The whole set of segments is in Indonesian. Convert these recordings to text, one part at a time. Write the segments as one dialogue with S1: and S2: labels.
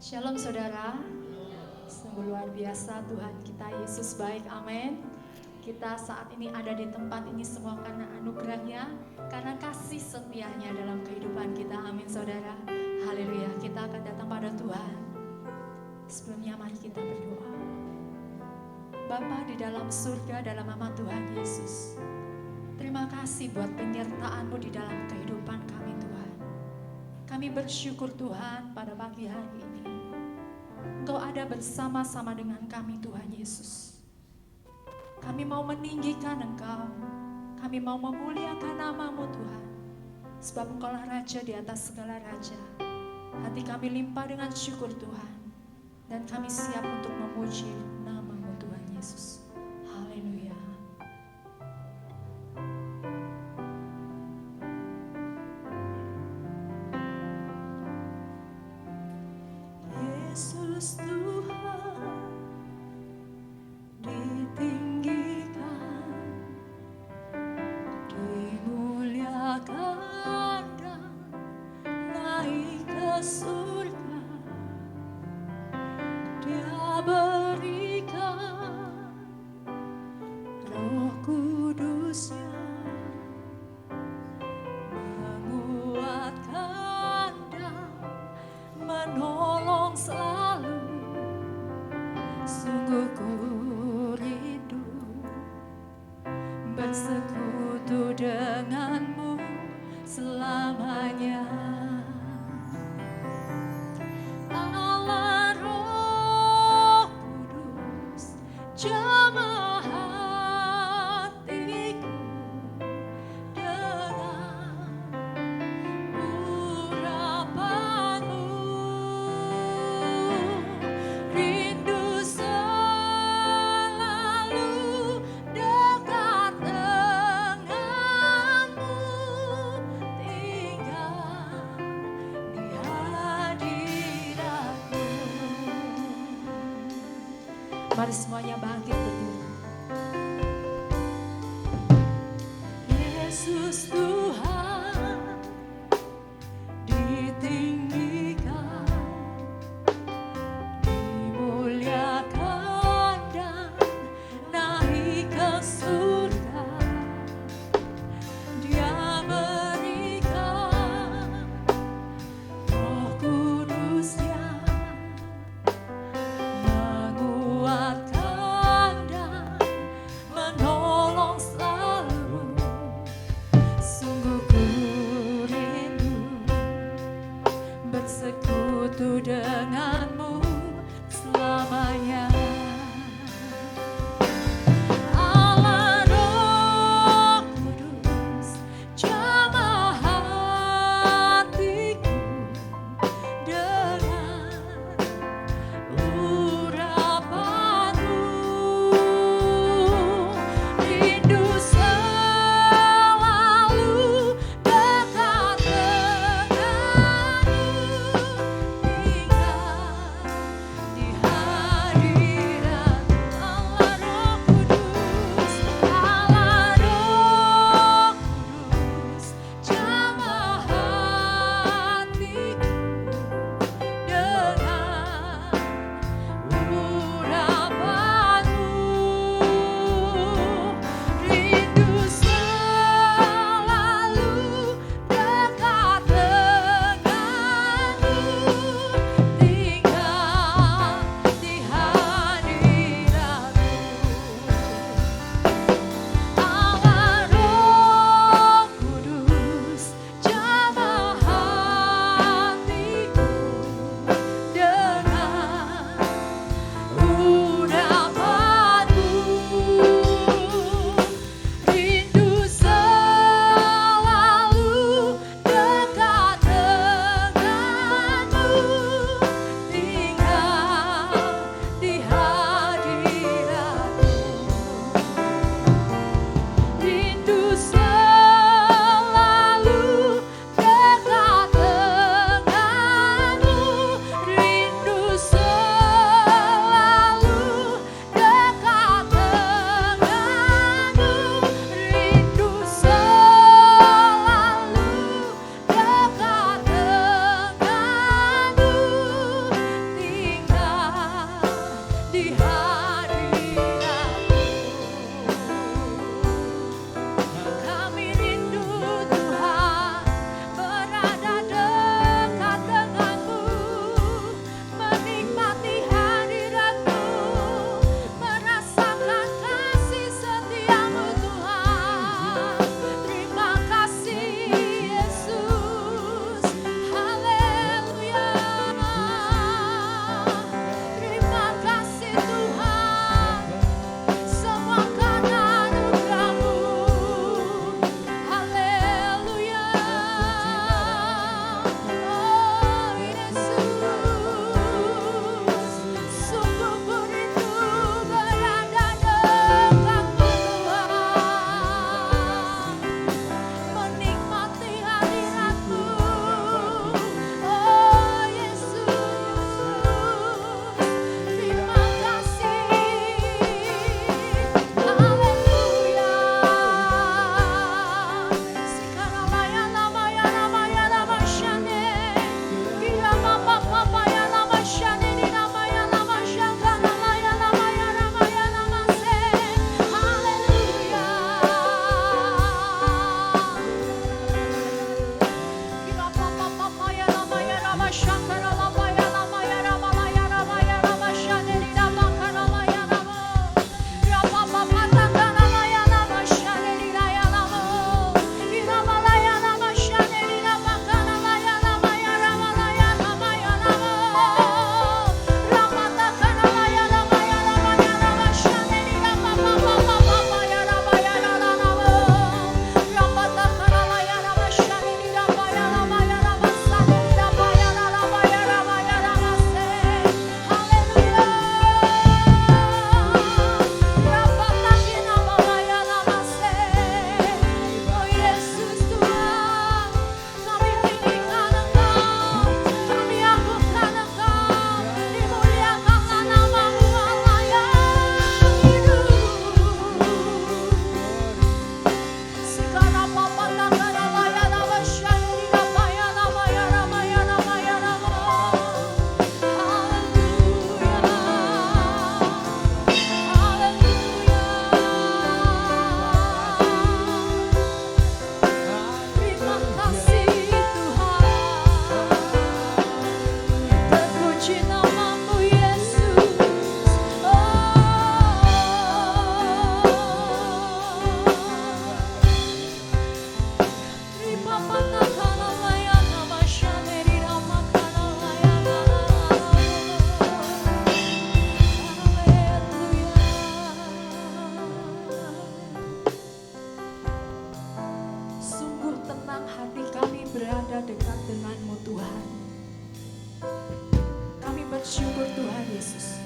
S1: Shalom saudara, sungguh luar biasa Tuhan kita Yesus baik, amin. Kita saat ini ada di tempat ini semua karena anugerahnya, karena kasih setianya dalam kehidupan kita, amin saudara. Haleluya, kita akan datang pada Tuhan. Sebelumnya mari kita berdoa. Bapa di dalam surga, dalam nama Tuhan Yesus, terima kasih buat penyertaan-Mu di dalam kehidupan kami Tuhan. Kami bersyukur Tuhan pada pagi hari ini Engkau ada bersama-sama dengan kami Tuhan Yesus. Kami mau meninggikan Engkau, kami mau memuliakan nama-Mu Tuhan, sebab Engkaulah Raja di atas segala raja. Hati kami limpah dengan syukur Tuhan, dan kami siap untuk memuji nama-Mu Tuhan Yesus. Haleluya. Yesus Tuhan ditinggikan, dimuliakan dan naik ke surga. Dia berikan Roh Kudusnya, menguatkan dan menolong selalu. Sungguh ku rindu bersekutu denganmu selamanya. Allah Roh Kudus, jamah hatiku dengan urapanmu. Rindu selalu dekat denganmu, tinggal di hadiratmu. Mari semuanya bangkit berdiri. Yesus Tuhan ditinggikan, dimuliakan dan naik ke surga. Dia berikan Roh Kudusnya, menguatkan dan menolong selalu. Sungguh ku rindu bersekutu denganmu selamanya. Allah Roh Kudus, jamah hatiku dengan urapanmu. Rindu selalu dekat denganmu, tinggal senang hati kami berada dekat dengan-Mu Tuhan. Kami bersyukur Tuhan Yesus.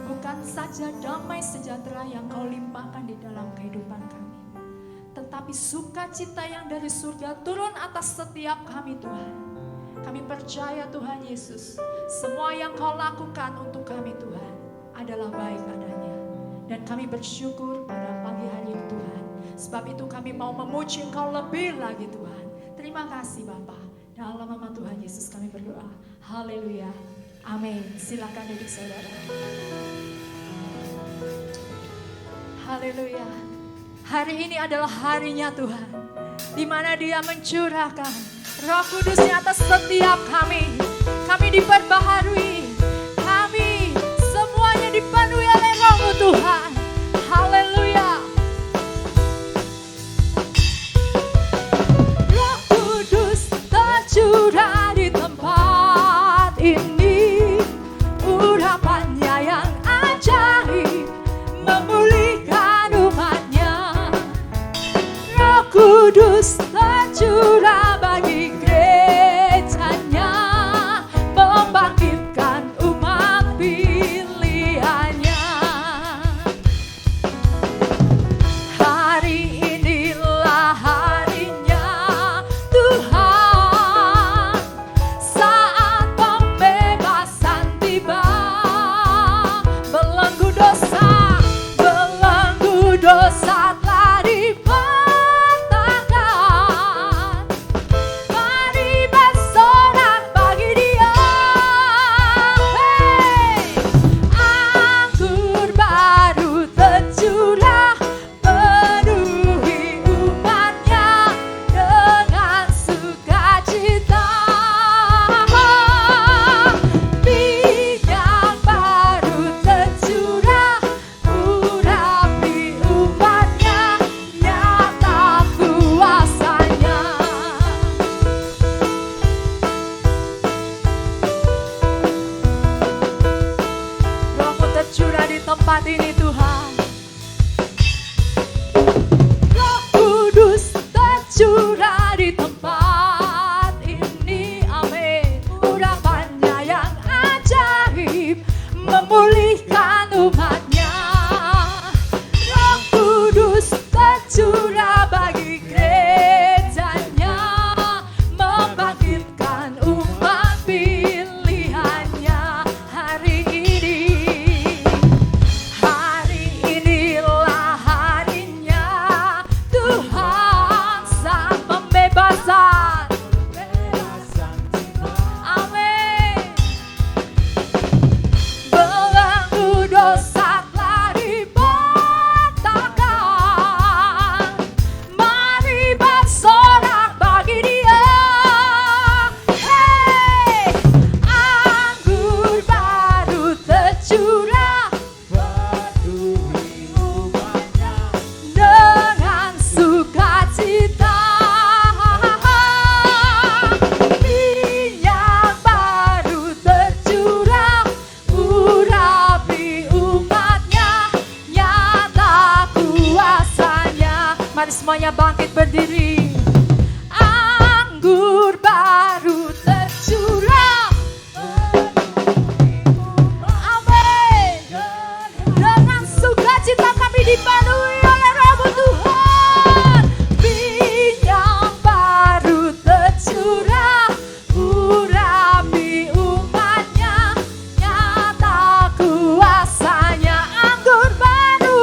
S1: Bukan saja damai sejahtera yang Kau limpahkan di dalam kehidupan kami, tetapi sukacita yang dari surga turun atas setiap kami Tuhan. Kami percaya Tuhan Yesus, semua yang Kau lakukan untuk kami Tuhan adalah baik adanya. Dan kami bersyukur pada pagi hari ini Tuhan. Sebab itu kami mau memuji Engkau lebih lagi Tuhan. Terima kasih Bapa. Dalam nama Tuhan Yesus kami berdoa. Haleluya. Amin. Silakan duduk saudara. Haleluya. Hari ini adalah harinya Tuhan, di mana Dia mencurahkan Roh Kudus-Nya atas setiap kami. Kami diperbaharui, kami semuanya dipenuhi oleh Roh-Mu Tuhan. Haleluya. Roh Kudus tercurah di tempat ini, urapannya yang ajaib memulihkan umatnya. Roh Kudus tercurah bagi gerejanya, membangkitkan umat pilihannya. Hari inilah harinya Tuhan, saat pembebasan tiba. Belenggu dosa telah dipatahkan. Mari bersorak bagi Dia. Hey! Anggur baru tercurah, penuhi umatnya dengan sukacita. Minyak baru tercurah, urapi umatnya, nyata kuasanya. Roh-Mu tercurah di tempat ini Tuhan. Roh Kudus tercurah di tempat ini, amin. Urapannya yang ajaib memulihkan umatnya. Roh Kudus tercurah bagi gerejanya, membangkitkan umat pilihannya. Hari inilah harinya Tuhan, saat pembebasan. Amin. Belenggu dosa telah dipatahkan. Mari bersorak bagi Dia. Hey! Anggur baru tercurah, penuhi umatnya dengan sukacita. Minyak baru tercurah, urapi umatnya, nyata kuasanya. Mari semuanya bangkit berdiri. Anggur baru tercurah, amin. Dengan sukacita kami dipenuhi oleh Roh-Mu Tuhan. Minyak baru tercurah, urapi umatnya, nyata kuasanya. Anggur baru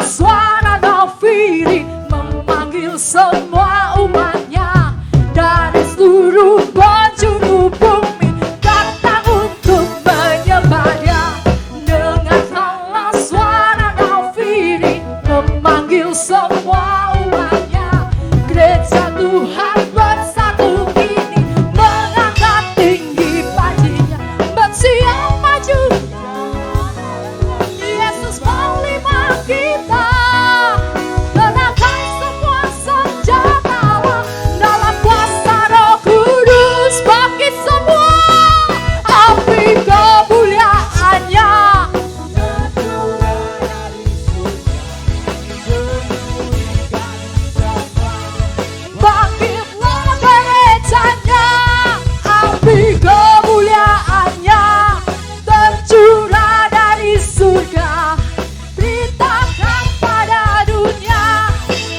S1: suara nafiri memanggil semua umatnya dari seluruh penjuru bumi datang untuk menyembah Dia. Dengarkanlah suara nafiri memanggil semua umatnya. Gereja Tuhan bersatu kini mengangkat tinggi pajinya, bersiap maju. Yesus panglima kita, kenakan semua senjata dalam kuasa Roh Kudus, bangkit semua api kemuliaannya. Bangkitlah gerejanya, api kemuliaannya tercurah dari surga. Beritakan pada dunia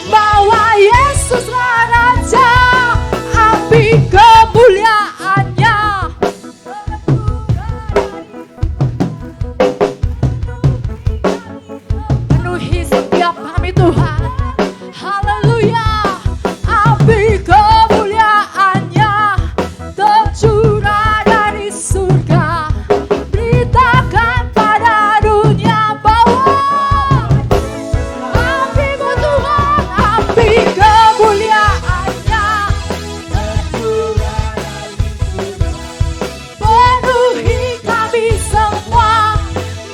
S1: bahwa Yesuslah Raja, api kemuliaannya. Penuhi setiap kami Tuhan. Haleluya. Api kemuliaannya tercurah dari surga. Beritakan pada dunia bahwa api-Mu Tuhan, api kemuliaannya tercurah dari surga. Penuhi kami semua,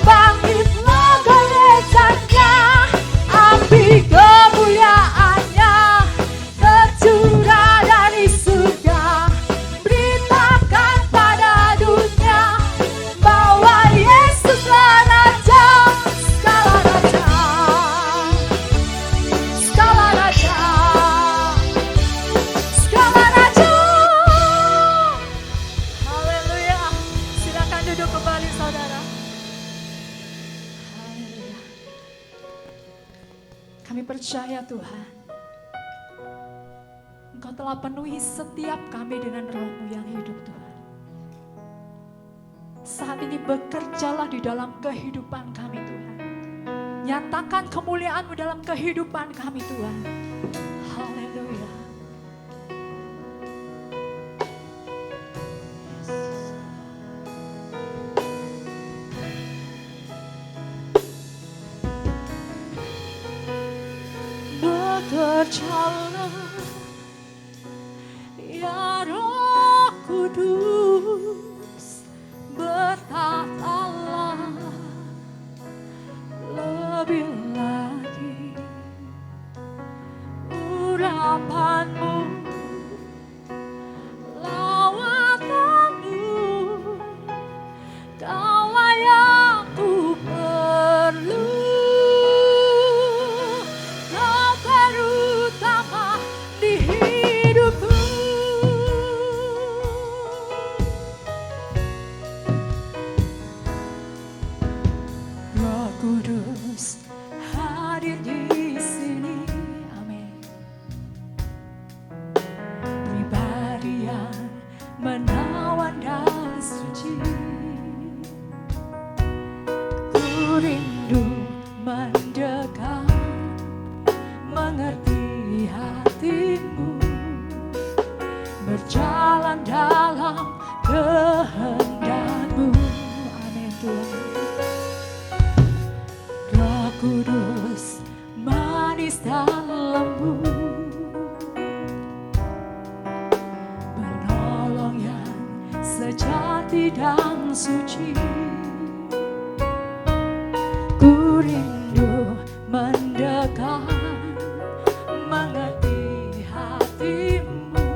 S1: bangkitlah gerejanya, api kemuliaannya tercurah dari surga. Beritakan pada dunia bahwa Yesuslah Raja, skala raja, skala raja, skala raja. Haleluya. Silakan duduk kembali saudara. Haleluya. Kami percaya Tuhan, Engkau telah penuhi setiap kami dengan Roh-Mu yang hidup Tuhan. Saat ini bekerjalah di dalam kehidupan kami Tuhan. Nyatakan kemuliaan-Mu dalam kehidupan kami Tuhan. Haleluya. Bekerjalah ya Roh Kudus, berkatalah lebih lagi. Urapan-Mu, lawatan-Mu, Kaulah yang ku perlu. Kau terutama di hidupku. Roh Kudus hadir di sini, amin. Pribadi yang menawan dan suci, ku rindu mendekat, mengerti hati-Mu, berjalan dalam kehendak-Mu. Amin Tuhan. Roh Kudus manis dan lembut, penolong yang sejati dan suci. Ku rindu mendekat, mengerti hati-Mu,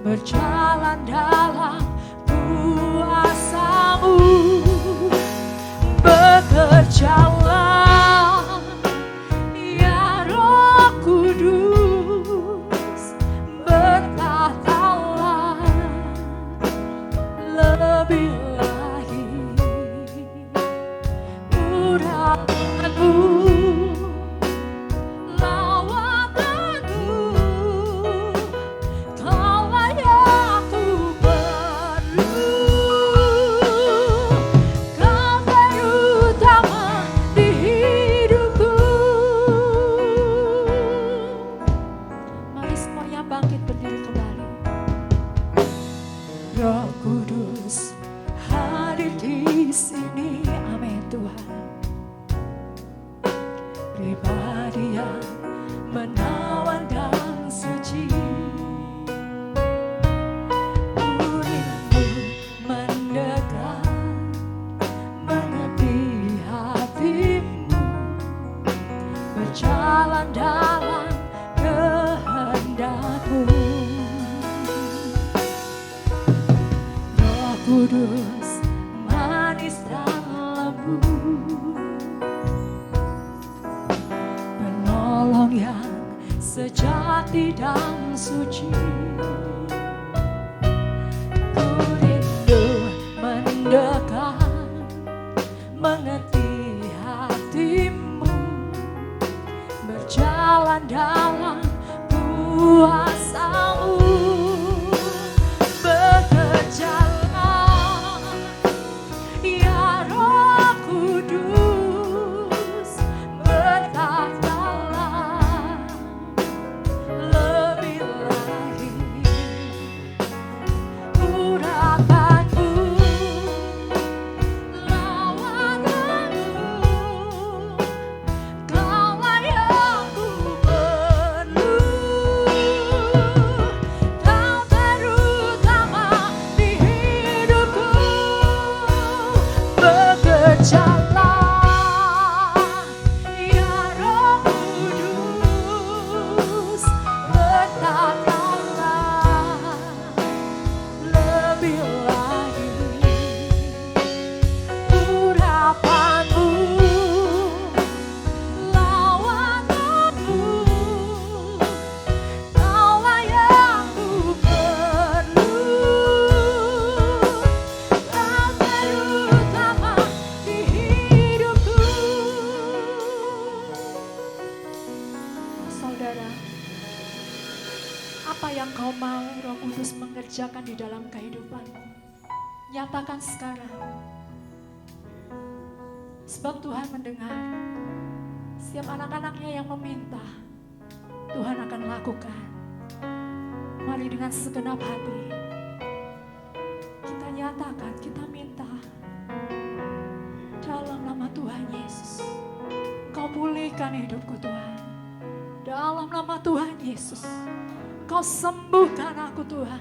S1: berjalan dalam kuasa-Mu. Bekerjalah ya Roh Kudus, berkatalah lebih lagi. Urapan-Mu, lawatan-Mu, Kaulah yang ku perlu. Kau terutama pribadi yang menawan dan suci. Ku rindu mendekat, mengerti hatimu, berjalan dalam kehendak-Mu. Roh Kudus manis dan lembut, penolong yang sejati dan suci. Ku rindu mendekat, mengerti hatimu, berjalan dalam kuasa-Mu. Bekerjalah ya Roh Kudus, berkatalah lebih lagi. Urapanmu, lawananmu, Kaulah yang ku perlu. Kau terutama di hidupku. Bekerjalah ya Roh Kudus, berkatalah lebih lagi. Urapanmu, lawananmu, Kaulah yang ku perlu. Kau terutama di hidupku. Saudara, apa yang kau mau Roh Kudus mengerjakan di dalam kehidupanmu? Nyatakan sekarang. Sebab Tuhan mendengar setiap anak-anaknya yang meminta, Tuhan akan lakukan. Mari dengan segenap hati kita nyatakan, kita minta dalam nama Tuhan Yesus. Kau pulihkan hidupku Tuhan. Dalam nama Tuhan Yesus, Kau sembuhkan aku Tuhan.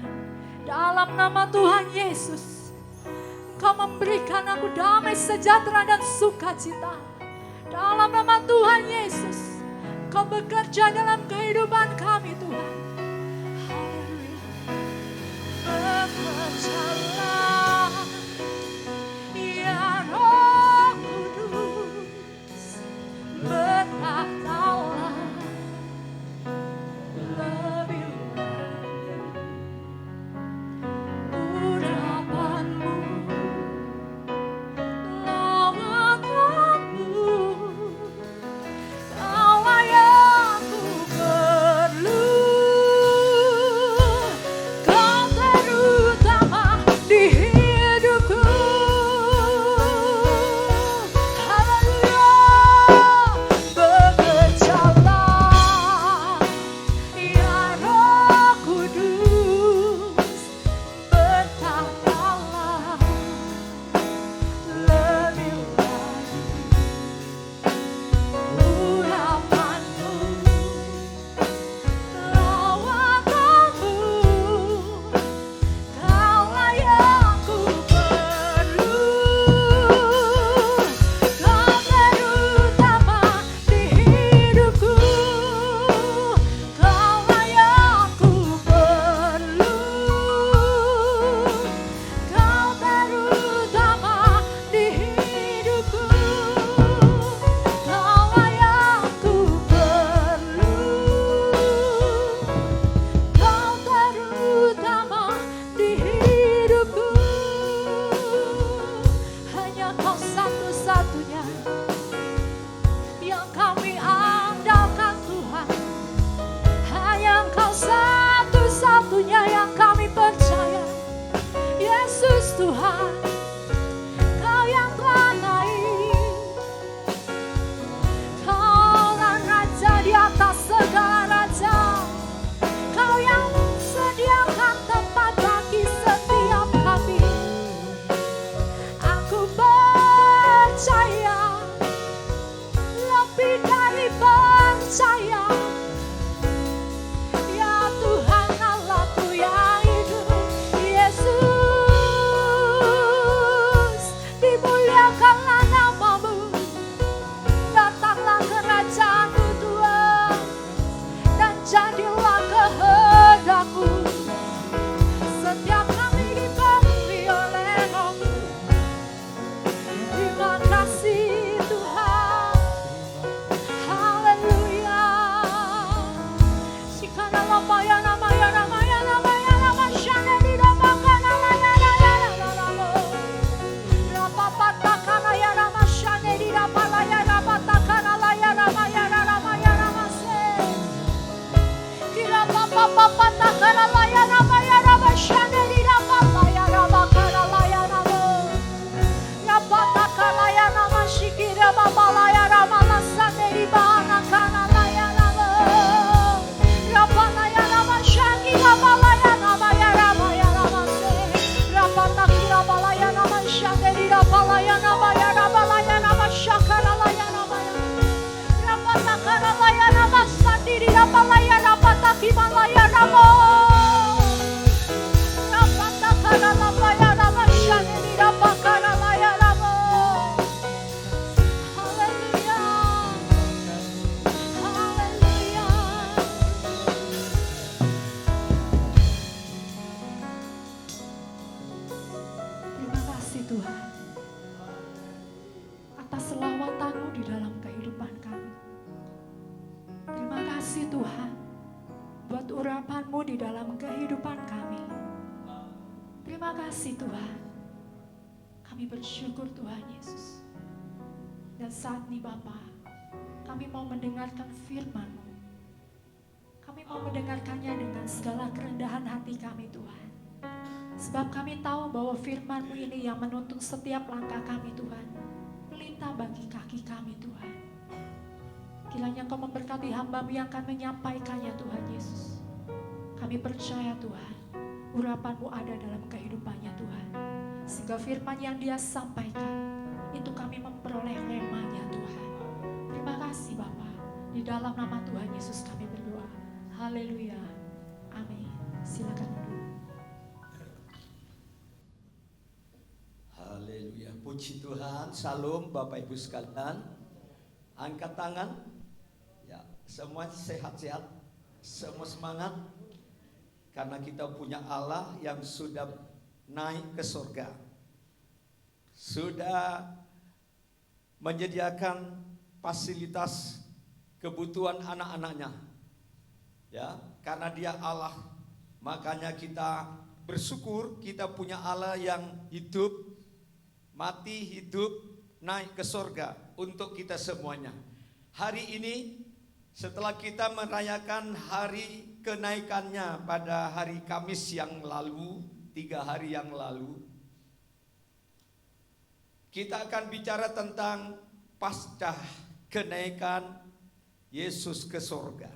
S1: Dalam nama Tuhan Yesus, Kau memberikan aku damai sejahtera dan sukacita. Dalam nama Tuhan Yesus, Kau bekerja dalam kehidupan kami Tuhan. Haleluya. Bekerjalah ya Roh Kudus, berkatalah lebih lagi. Urapanmu, lawananmu, Kaulah yang ku perlu. Kau terutama di hidupku. Haleluya. Bekerjalah ya Roh Kudus, berkatalah lebih lagi. Urapanmu, lawananmu, Kaulah yang ku perlu. Kau terutama di hidupku. Kaulah yang ku perlu. Kau terutama di hidupku. Kaulah yang ku perlu. Kau terutama di hidupku. Hanya Kau satu-satunya yang kami andalkan Tuhan. Hanya Engkau satu-satunya yang kami percaya. Yesus Tuhan, Kau yang telah naik. Kaulah Raja di atas segala raja. Kau yang sediakan tempat bagi setiap kami. Aku percaya lebih dari percaya, ya Tuhan Allahku yang hidup. Yesus, dimuliakanlah namamu. Datanglah kerajaanmu Tuhan, dan jadilah kehendakmu. Setiap kami diberi oleh Roh-Mu. Terima kasih Tuhan. Haleluya. Sikana lama ya nama ya nama ya nama ya nama shane di nama kana la ya la ya la la la lo. Rapa pata kana ya nama shane di nama la ya rapa takana la ya nama ya nama ya nama se. Kira papa papa takana la ya nama ya nama shane di nama la ya nama kana la ya nama. Rapa takana ya nama shikira baba la ya nama la sane di bana kana la ya nama. Rapa la ya nama shakira bala ya nama ya nama ya nama se. Rapa takira bala ya nama shane di rapa la ya nama ya nama la ya nama shakara la ya nama ya. Rapa takara la ya nama sandiri rapa la ya rapa takima la ya nama. Rapa takara la ya nama shane di rapa kara la ya nama. Haleluya. Haleluya. Terima kasih Tuhan atas selawat-Mu di dalam kehidupan kami. Terima kasih Tuhan buat urapan-Mu di dalam kehidupan kami. Terima kasih Tuhan. Kami bersyukur Tuhan Yesus. Dan saat ini Bapa, kami mau mendengarkan firman-Mu. Kami mau mendengarkannya dengan segala kerendahan hati kami Tuhan. Sebab kami tahu bahwa firman-Mu ini yang menuntun setiap langkah kami Tuhan. Pelita bagi kaki kami Tuhan. Kiranya Kau memberkati hamba-Mu yang akan menyampaikannya Tuhan Yesus. Kami percaya Tuhan, urapan-Mu ada dalam kehidupannya Tuhan. Sehingga firman yang Dia sampaikan, itu kami memperoleh remanya Tuhan. Terima kasih Bapa. Di dalam nama Tuhan Yesus kami berdoa. Haleluya. Amin. Silakan duduk.
S2: Haleluya, puji Tuhan. Salam Bapak Ibu sekalian. Angkat tangan. Ya, semua sehat-sehat, semua semangat. Karena kita punya Allah yang sudah naik ke surga. Sudah menyediakan fasilitas kebutuhan anak-anaknya. Ya, karena Dia Allah, makanya kita bersyukur kita punya Allah yang hidup, mati, hidup, naik ke surga untuk kita semuanya. Hari ini setelah kita merayakan hari kenaikannya pada hari Kamis yang lalu, 3 hari yang lalu, kita akan bicara tentang pasca kenaikan Yesus ke surga.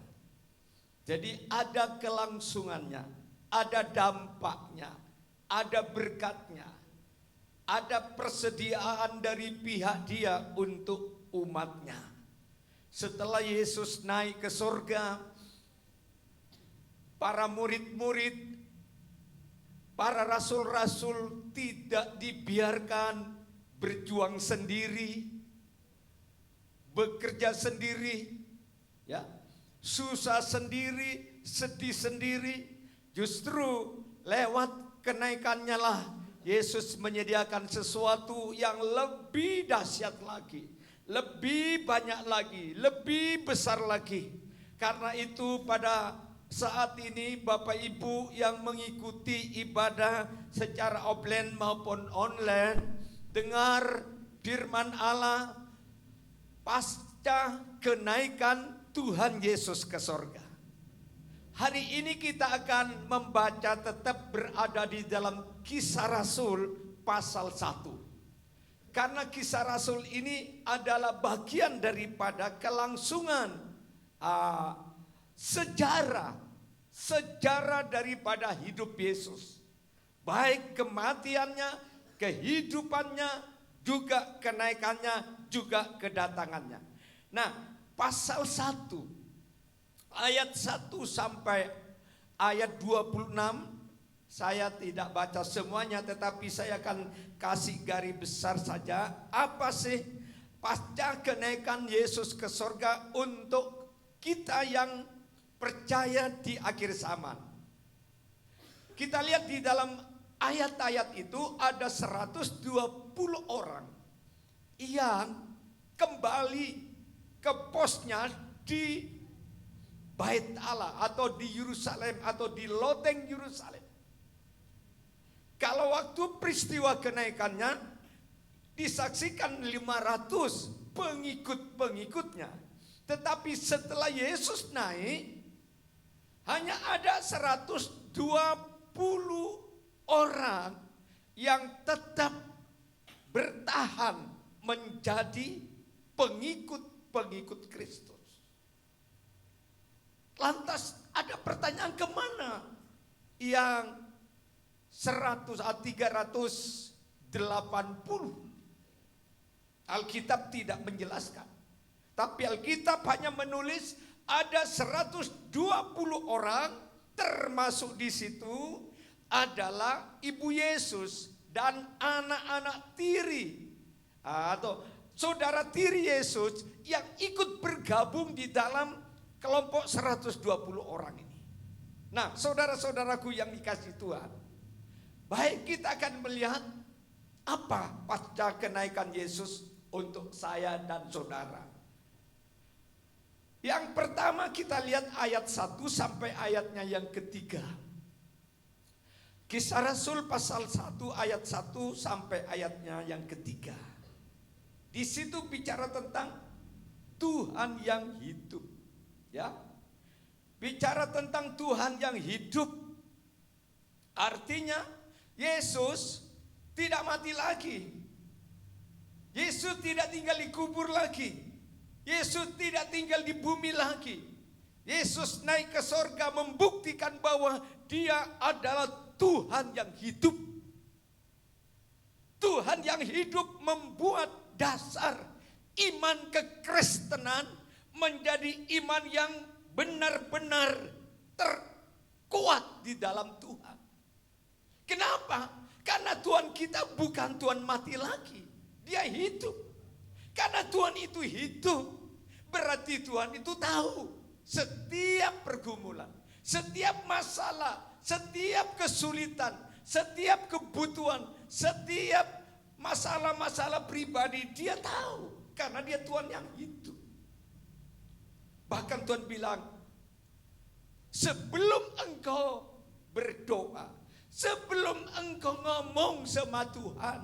S2: Jadi ada kelangsungannya, ada dampaknya, ada berkatnya, ada persediaan dari pihak Dia untuk umatnya. Setelah Yesus naik ke surga, para murid-murid, para rasul-rasul tidak dibiarkan berjuang sendiri, bekerja sendiri, ya, susah sendiri, sedih sendiri. Justru lewat kenaikannya lah Yesus menyediakan sesuatu yang lebih dahsyat lagi, lebih banyak lagi, lebih besar lagi. Karena itu pada saat ini Bapak Ibu yang mengikuti ibadah secara offline maupun online, dengar firman Allah pasca kenaikan Tuhan Yesus ke surga. Hari ini kita akan membaca, tetap berada di dalam Kisah Rasul pasal 1. Karena Kisah Rasul ini adalah bagian daripada kelangsungan sejarah daripada hidup Yesus. Baik kematiannya, kehidupannya, juga kenaikannya, juga kedatangannya. Nah, pasal 1 ayat 1 sampai ayat 26. Saya tidak baca semuanya, tetapi saya akan kasih garis besar saja. Apa sih pasca kenaikan Yesus ke sorga untuk kita yang percaya di akhir zaman? Kita lihat di dalam ayat-ayat itu ada 120 orang yang kembali ke posnya di Bait Allah atau di Yerusalem atau di loteng Yerusalem. Kalau waktu peristiwa kenaikannya disaksikan 500 pengikut-pengikutnya. Tetapi setelah Yesus naik, hanya ada 120 orang yang tetap bertahan menjadi pengikut-pengikut Kristus. Lantas ada pertanyaan, kemana yang 380? Alkitab tidak menjelaskan. Tapi Alkitab hanya menulis ada 120 orang, termasuk di situ adalah ibu Yesus dan anak-anak tiri atau saudara tiri Yesus yang ikut bergabung di dalam kelompok 120 orang ini. Nah, saudara-saudaraku yang dikasihi Tuhan, baik kita akan melihat apa pasca kenaikan Yesus untuk saya dan saudara. Yang pertama kita lihat ayat 1 sampai ayatnya yang ketiga. Kisah Rasul pasal 1 ayat 1 sampai ayatnya yang ketiga. Di situ bicara tentang Tuhan yang hidup. Ya, bicara tentang Tuhan yang hidup, artinya Yesus tidak mati lagi. Yesus tidak tinggal di kubur lagi. Yesus tidak tinggal di bumi lagi. Yesus naik ke sorga membuktikan bahwa Dia adalah Tuhan yang hidup. Tuhan yang hidup membuat dasar iman kekristenan menjadi iman yang benar-benar terkuat di dalam Tuhan. Kenapa? Karena Tuhan kita bukan Tuhan mati lagi. Dia hidup. Karena Tuhan itu hidup, berarti Tuhan itu tahu setiap pergumulan, setiap masalah, setiap kesulitan, setiap kebutuhan, setiap masalah-masalah pribadi. Dia tahu karena Dia Tuhan yang hidup. Bahkan Tuhan bilang, sebelum engkau berdoa, sebelum engkau ngomong sama Tuhan,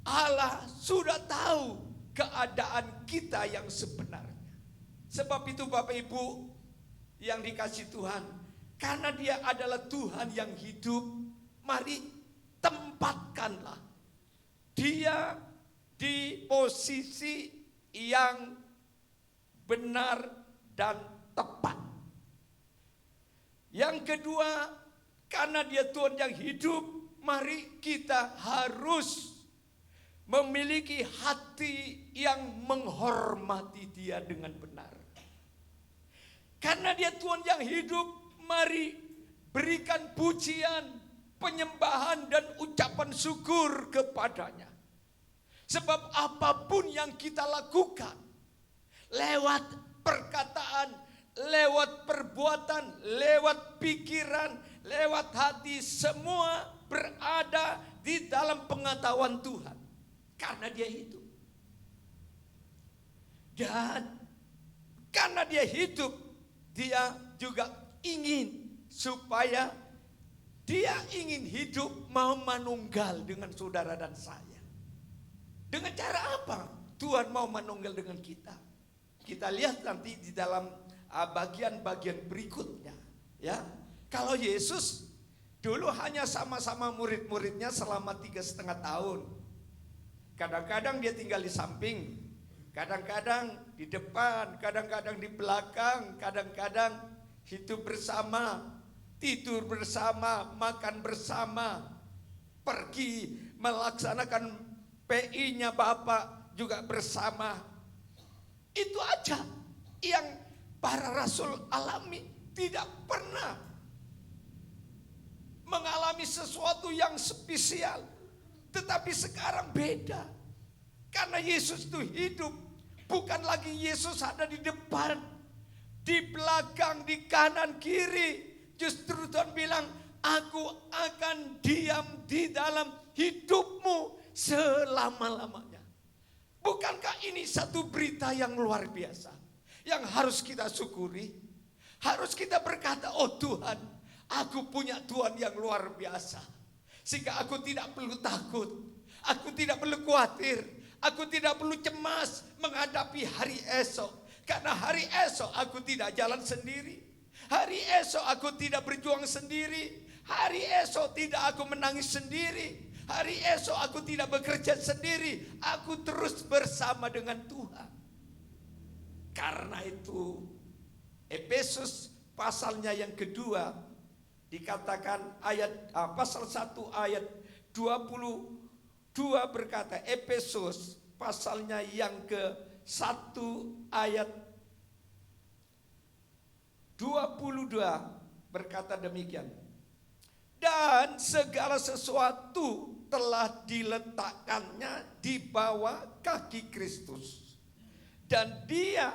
S2: Allah sudah tahu keadaan kita yang sebenarnya. Sebab itu Bapak Ibu yang dikasihi Tuhan, karena Dia adalah Tuhan yang hidup, mari tempatkanlah Dia di posisi yang benar dan tepat. Yang kedua, karena Dia Tuhan yang hidup, mari kita harus memiliki hati yang menghormati Dia dengan benar. Karena Dia Tuhan yang hidup, mari berikan pujian, penyembahan dan ucapan syukur kepadanya. Sebab apapun yang kita lakukan, lewat perkataan, lewat perbuatan, lewat pikiran, lewat hati, semua berada di dalam pengetahuan Tuhan. Karena Dia hidup. Dan karena Dia hidup, Dia juga ingin supaya Dia ingin hidup mau manunggal dengan saudara dan saya. Dengan cara apa Tuhan mau manunggal dengan kita? Kita lihat nanti di dalam bagian-bagian berikutnya. Ya, kalau Yesus dulu hanya sama-sama murid-muridnya selama 3,5 tahun. Kadang-kadang Dia tinggal di samping, kadang-kadang di depan, kadang-kadang di belakang, kadang-kadang hidup bersama, tidur bersama, makan bersama, pergi melaksanakan PI-nya Bapak juga bersama. Itu aja yang para rasul alami, tidak pernah mengalami sesuatu yang spesial. Tetapi sekarang beda. Karena Yesus itu hidup. Bukan lagi Yesus ada di depan, di belakang, di kanan, kiri. Justru Tuhan bilang, aku akan diam di dalam hidupmu selama-lamanya. Bukankah ini satu berita yang luar biasa, yang harus kita syukuri? Harus kita berkata, oh Tuhan, aku punya Tuhan yang luar biasa. Sehingga aku tidak perlu takut, aku tidak perlu khawatir, aku tidak perlu cemas menghadapi hari esok. Karena hari esok aku tidak jalan sendiri. Hari esok aku tidak berjuang sendiri. Hari esok tidak aku menangis sendiri. Hari esok aku tidak bekerja sendiri. Aku terus bersama dengan Tuhan. Karena itu Efesus pasalnya yang kedua dikatakan pasal 1 ayat 22 berkata, Efesus pasalnya yang ke-1 ayat 22 berkata demikian. Dan segala sesuatu telah diletakkannya di bawah kaki Kristus. Dan dia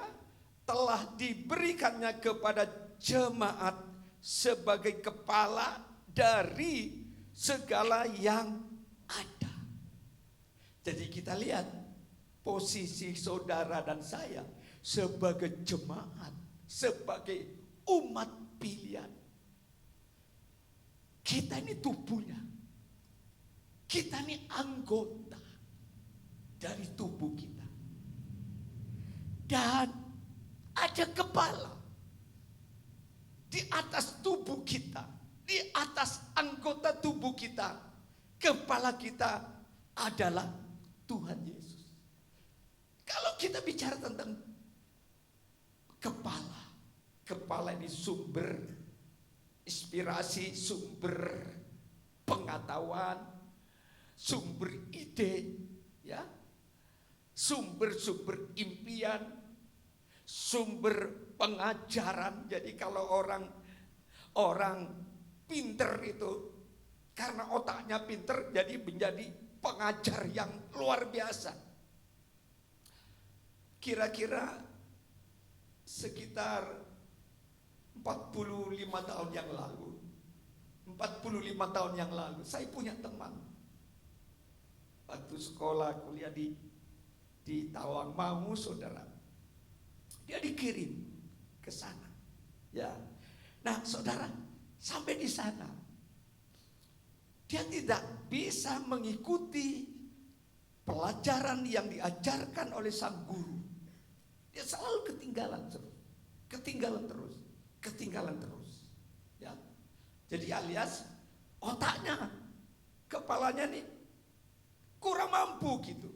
S2: telah diberikannya kepada jemaat sebagai kepala dari segala yang ada. Jadi kita lihat posisi saudara dan saya sebagai jemaat, sebagai umat pilihan. Kita ini tubuhnya. Kita ini anggota dari tubuh kita. Dan ada kepala di atas tubuh kita, di atas anggota tubuh kita. Kepala kita adalah Tuhan Yesus. Kalau kita bicara tentang kepala ini sumber inspirasi, sumber pengetahuan, sumber ide, ya, sumber impian, sumber pengajaran. Jadi kalau orang pinter itu karena otaknya pinter, jadi menjadi pengajar yang luar biasa. Kira-kira sekitar 45 tahun yang lalu, 45 tahun yang lalu, saya punya teman. Waktu sekolah kuliah di Tawangmangu, saudara, dia dikirim ke sana. Ya, nah saudara, sampai di sana, dia tidak bisa mengikuti pelajaran yang diajarkan oleh sang guru. Dia selalu ketinggalan terus. Ya, jadi alias otaknya, kepalanya nih kurang mampu gitu.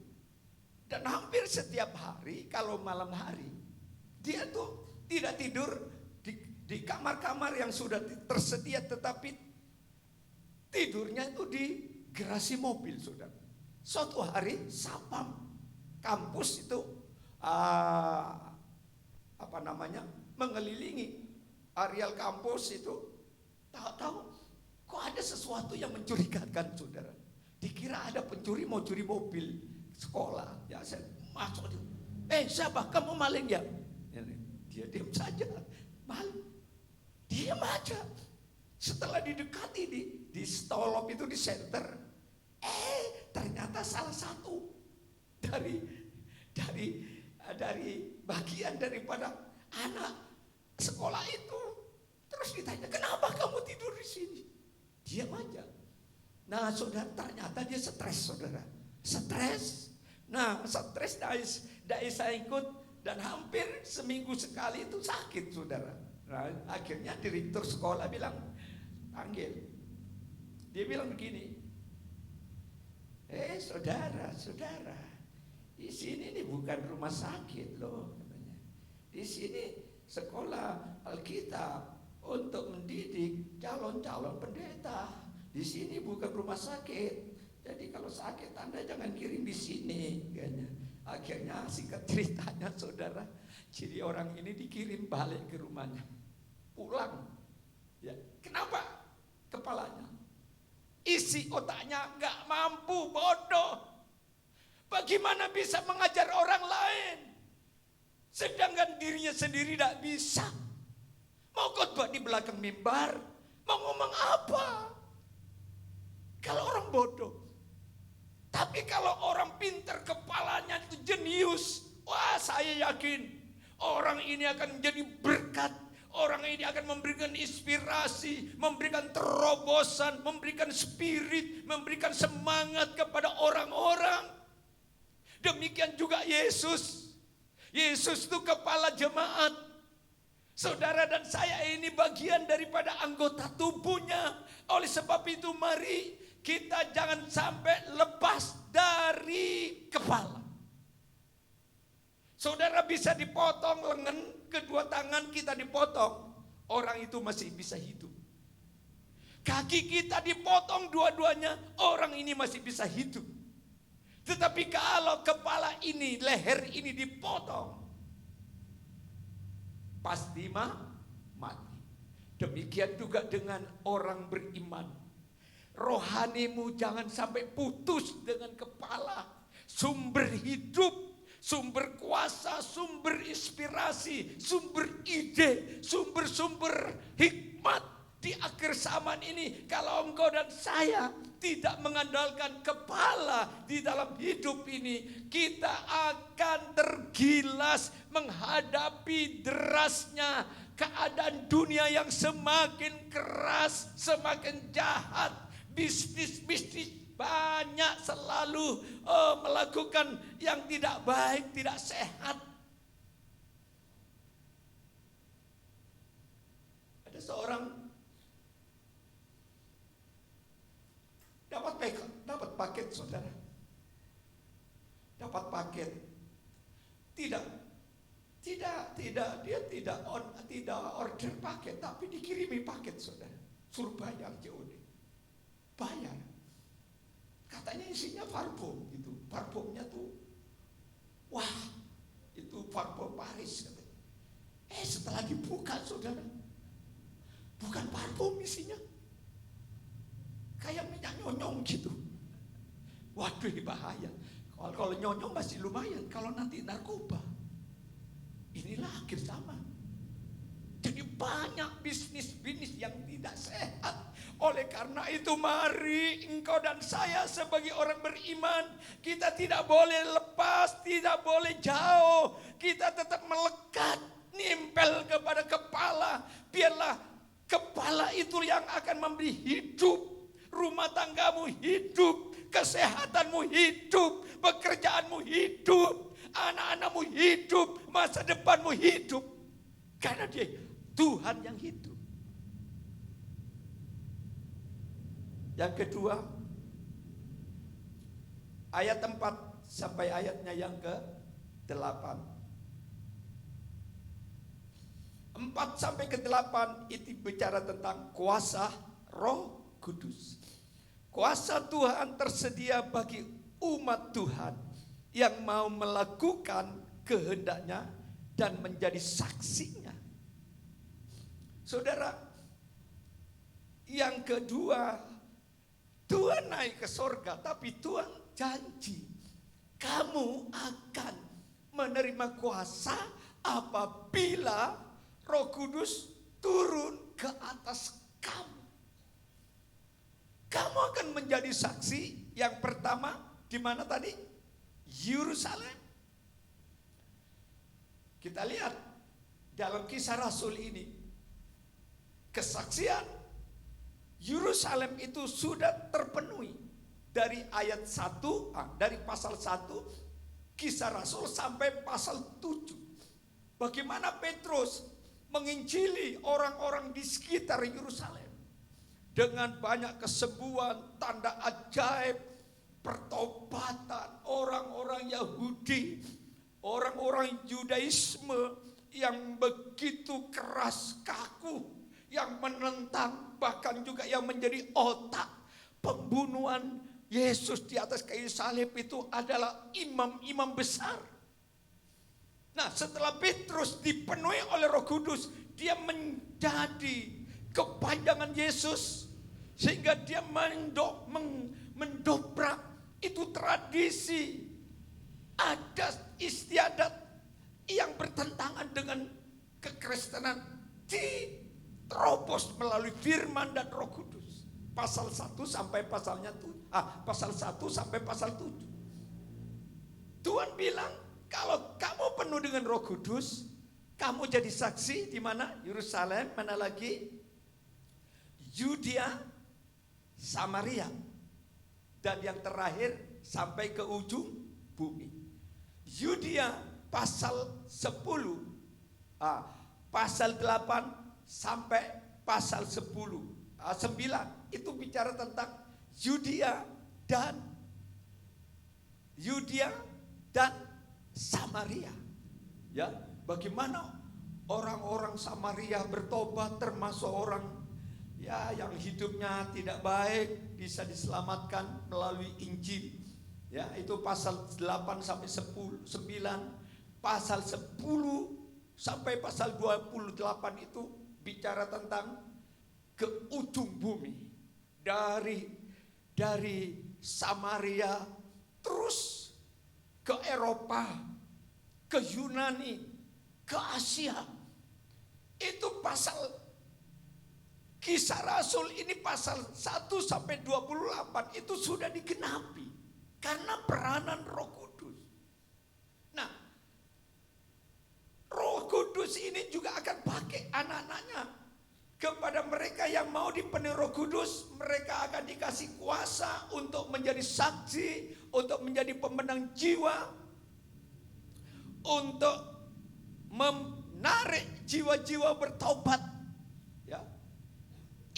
S2: Dan hampir setiap hari, kalau malam hari, dia tuh tidak tidur di kamar-kamar yang sudah tersedia, tetapi tidurnya itu di garasi mobil, saudara. Suatu hari Sapam kampus itu mengelilingi areal kampus itu, tahu-tahu kok ada sesuatu yang mencurigakan, saudara. Dikira ada pencuri mau curi mobil sekolah. Ya, saya masuk, siapa kamu maling ya? Dia diam saja, maling, diam aja. Setelah didekati di stolop itu, di center, ternyata salah satu dari bagian daripada anak sekolah itu. Terus ditanya, kenapa kamu tidur di sini? Diam aja. Nah saudara, ternyata dia stres, saudara. Stres. Nah stres, tidak bisa ikut. Dan hampir seminggu sekali itu sakit, saudara. Nah, akhirnya direktur sekolah bilang, panggil. Dia bilang begini, saudara, di sini ini bukan rumah sakit loh, katanya. Di sini sekolah Alkitab untuk mendidik calon-calon pendeta. Di sini bukan rumah sakit. Jadi kalau sakit Anda jangan kirim di sini, katanya. Akhirnya singkat ceritanya, saudara, Jadi orang ini dikirim balik ke rumahnya, pulang. Ya, kenapa? Kepalanya, isi otaknya nggak mampu, bodoh. Bagaimana bisa mengajar orang lain, sedangkan dirinya sendiri tidak bisa? Mau khotbah di belakang mimbar, mau ngomong apa? Kalau orang bodoh. Tapi kalau orang pintar, kepalanya itu jenius, wah saya yakin orang ini akan menjadi berkat. Orang ini akan memberikan inspirasi, memberikan terobosan, memberikan spirit, memberikan semangat kepada orang-orang. Demikian juga Yesus. Yesus itu kepala jemaat. Saudara dan saya ini bagian daripada anggota tubuhnya. Oleh sebab itu mari kita jangan sampai lepas dari kepala. Saudara bisa dipotong lengan, kedua tangan kita dipotong, orang itu masih bisa hidup. Kaki kita dipotong dua-duanya, orang ini masih bisa hidup. Tetapi kalau kepala ini, leher ini dipotong, pasti mati. Demikian juga dengan orang beriman. Rohanimu jangan sampai putus dengan kepala. Sumber hidup, sumber kuasa, sumber inspirasi, sumber ide, sumber-sumber hikmat di akhir zaman ini. Kalau engkau dan saya tidak mengandalkan kepala di dalam hidup ini, kita akan tergilas menghadapi derasnya keadaan dunia yang semakin keras, semakin jahat. Bisnis banyak selalu melakukan yang tidak baik, tidak sehat. Ada seorang dapat paket, saudara. Dapat paket. Dia tidak order paket, tapi dikirimi paket, saudara. Suruh bayar COD. Bayar. Katanya isinya parfum gitu. Parfumnya tuh, wah, itu parfum Paris katanya. Setelah dibuka, saudara, bukan parfum isinya, kayak minyak nyonyong gitu. Waduh, ini bahaya. Kalau nyonyong masih lumayan, kalau nanti narkoba, inilah akhir zaman. Jadi banyak bisnis yang tidak sehat. Oleh karena itu mari engkau dan saya sebagai orang beriman, kita tidak boleh lepas, tidak boleh jauh. Kita tetap melekat, nimpel kepada kepala. Biarlah kepala itu yang akan memberi hidup. Rumah tanggamu hidup, kesehatanmu hidup, pekerjaanmu hidup, anak-anakmu hidup, masa depanmu hidup. Karena dia Tuhan yang hidup. Yang kedua, ayat 4 sampai ayatnya yang ke-8. 4 sampai ke-8 itu bicara tentang kuasa Roh Kudus. Kuasa Tuhan tersedia bagi umat Tuhan yang mau melakukan kehendaknya dan menjadi saksinya. Saudara, yang kedua, Tuhan naik ke sorga, tapi Tuhan janji kamu akan menerima kuasa apabila Roh Kudus turun ke atas kamu. Kamu akan menjadi saksi. Yang pertama di mana tadi? Yerusalem. Kita lihat dalam Kisah Rasul ini, kesaksian Yerusalem itu sudah terpenuhi dari ayat 1, dari pasal 1 Kisah Rasul sampai pasal 7. Bagaimana Petrus menginjili orang-orang di sekitar Yerusalem dengan banyak kesembuhan, tanda ajaib, pertobatan orang-orang Yahudi, orang-orang Yudaisme yang begitu keras kaku, yang menentang, bahkan juga yang menjadi otak pembunuhan Yesus di atas kayu salib itu adalah imam-imam besar. Nah, setelah Petrus dipenuhi oleh Roh Kudus, dia menjadi kepanjangan Yesus, sehingga dia mendobrak itu tradisi adat istiadat yang bertentangan dengan kekristenan, diterobos melalui firman dan Roh Kudus. Pasal 1 sampai pasal 1 sampai pasal 7. Tuhan bilang, kalau kamu penuh dengan Roh Kudus, kamu jadi saksi di mana? Yerusalem, mana lagi? Yudea, Samaria, dan yang terakhir sampai ke ujung bumi. Yudea pasal 10, pasal 8 sampai pasal 10, 9 itu bicara tentang Yudea dan Samaria. Ya, bagaimana orang-orang Samaria bertobat, termasuk orang yang hidupnya tidak baik bisa diselamatkan melalui Injil. Ya, itu pasal 8 sampai 9, pasal 10 sampai pasal 28 itu bicara tentang ke ujung bumi. Dari Samaria terus ke Eropa, ke Yunani, ke Asia. Itu pasal Kisah Rasul ini pasal 1 sampai 28 itu sudah digenapi karena peranan Roh Kudus. Nah, Roh Kudus ini juga akan pakai anak-anaknya. Kepada mereka yang mau dipenuhi Roh Kudus, mereka akan dikasih kuasa untuk menjadi saksi, untuk menjadi pemenang jiwa, untuk menarik jiwa-jiwa bertobat. Ya,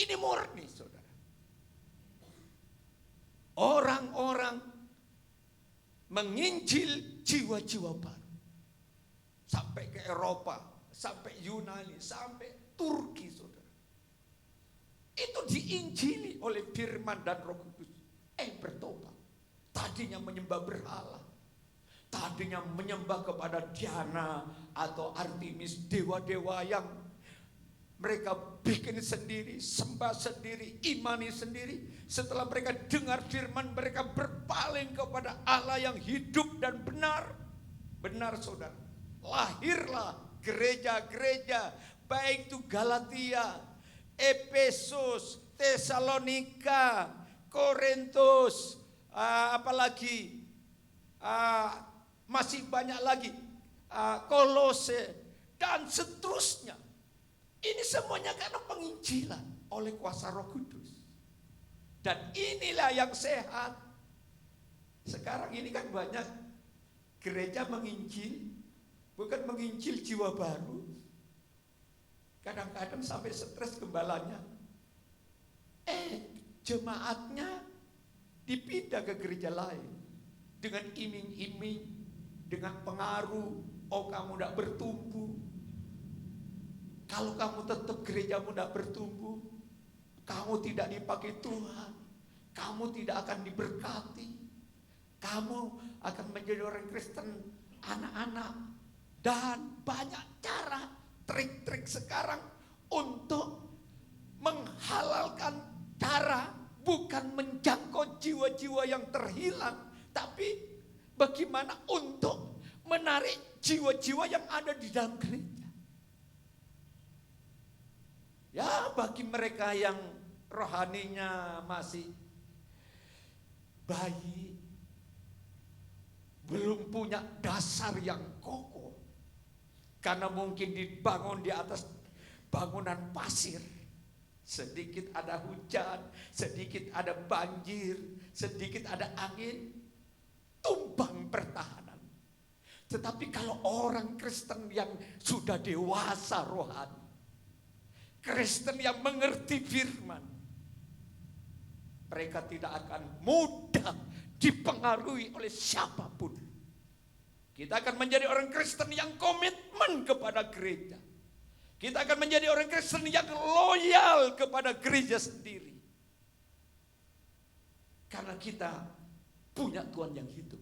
S2: ini murni, saudara. Orang-orang menginjil jiwa-jiwa baru sampai ke Eropa, sampai Yunani, sampai Turki, saudara. Itu diinjili oleh firman dan Roh Kudus. Bertobat. Tadinya menyembah berhala, tadinya menyembah kepada Diana atau Artemis, dewa-dewa yang mereka bikin sendiri, sembah sendiri, imani sendiri. Setelah mereka dengar firman, mereka berpaling kepada Allah yang hidup dan benar. Benar, saudara. Lahirlah gereja-gereja, baik itu Galatia, Efesus, Tesalonika, Korintus, apalagi masih banyak lagi, Kolose dan seterusnya. Ini semuanya karena penginjilan oleh kuasa Roh Kudus. Dan inilah yang sehat. Sekarang ini kan banyak gereja menginjil, bukan menginjil jiwa baru. Kadang-kadang sampai stres gembalanya. Jemaatnya dipindah ke gereja lain dengan iming-iming, dengan pengaruh. Oh, kamu tidak bertumbuh. Kalau kamu tetap gerejamu tidak bertumbuh, kamu tidak dipakai Tuhan, kamu tidak akan diberkati, kamu akan menjadi orang Kristen anak-anak. Dan banyak cara, trik-trik sekarang untuk menghalalkan cara, bukan menjangkau jiwa-jiwa yang terhilang, tapi bagaimana untuk menarik jiwa-jiwa yang ada di dalam gereja. Ya, bagi mereka yang rohaninya masih bayi, belum punya dasar yang kokoh, karena mungkin dibangun di atas bangunan pasir. Sedikit ada hujan, sedikit ada banjir, sedikit ada angin, tumbang pertahanan. Tetapi kalau orang Kristen yang sudah dewasa rohani, Kristen yang mengerti firman, mereka tidak akan mudah dipengaruhi oleh siapapun. Kita akan menjadi orang Kristen yang komitmen kepada gereja. Kita akan menjadi orang Kristen yang loyal kepada gereja sendiri. Karena kita punya Tuhan yang hidup.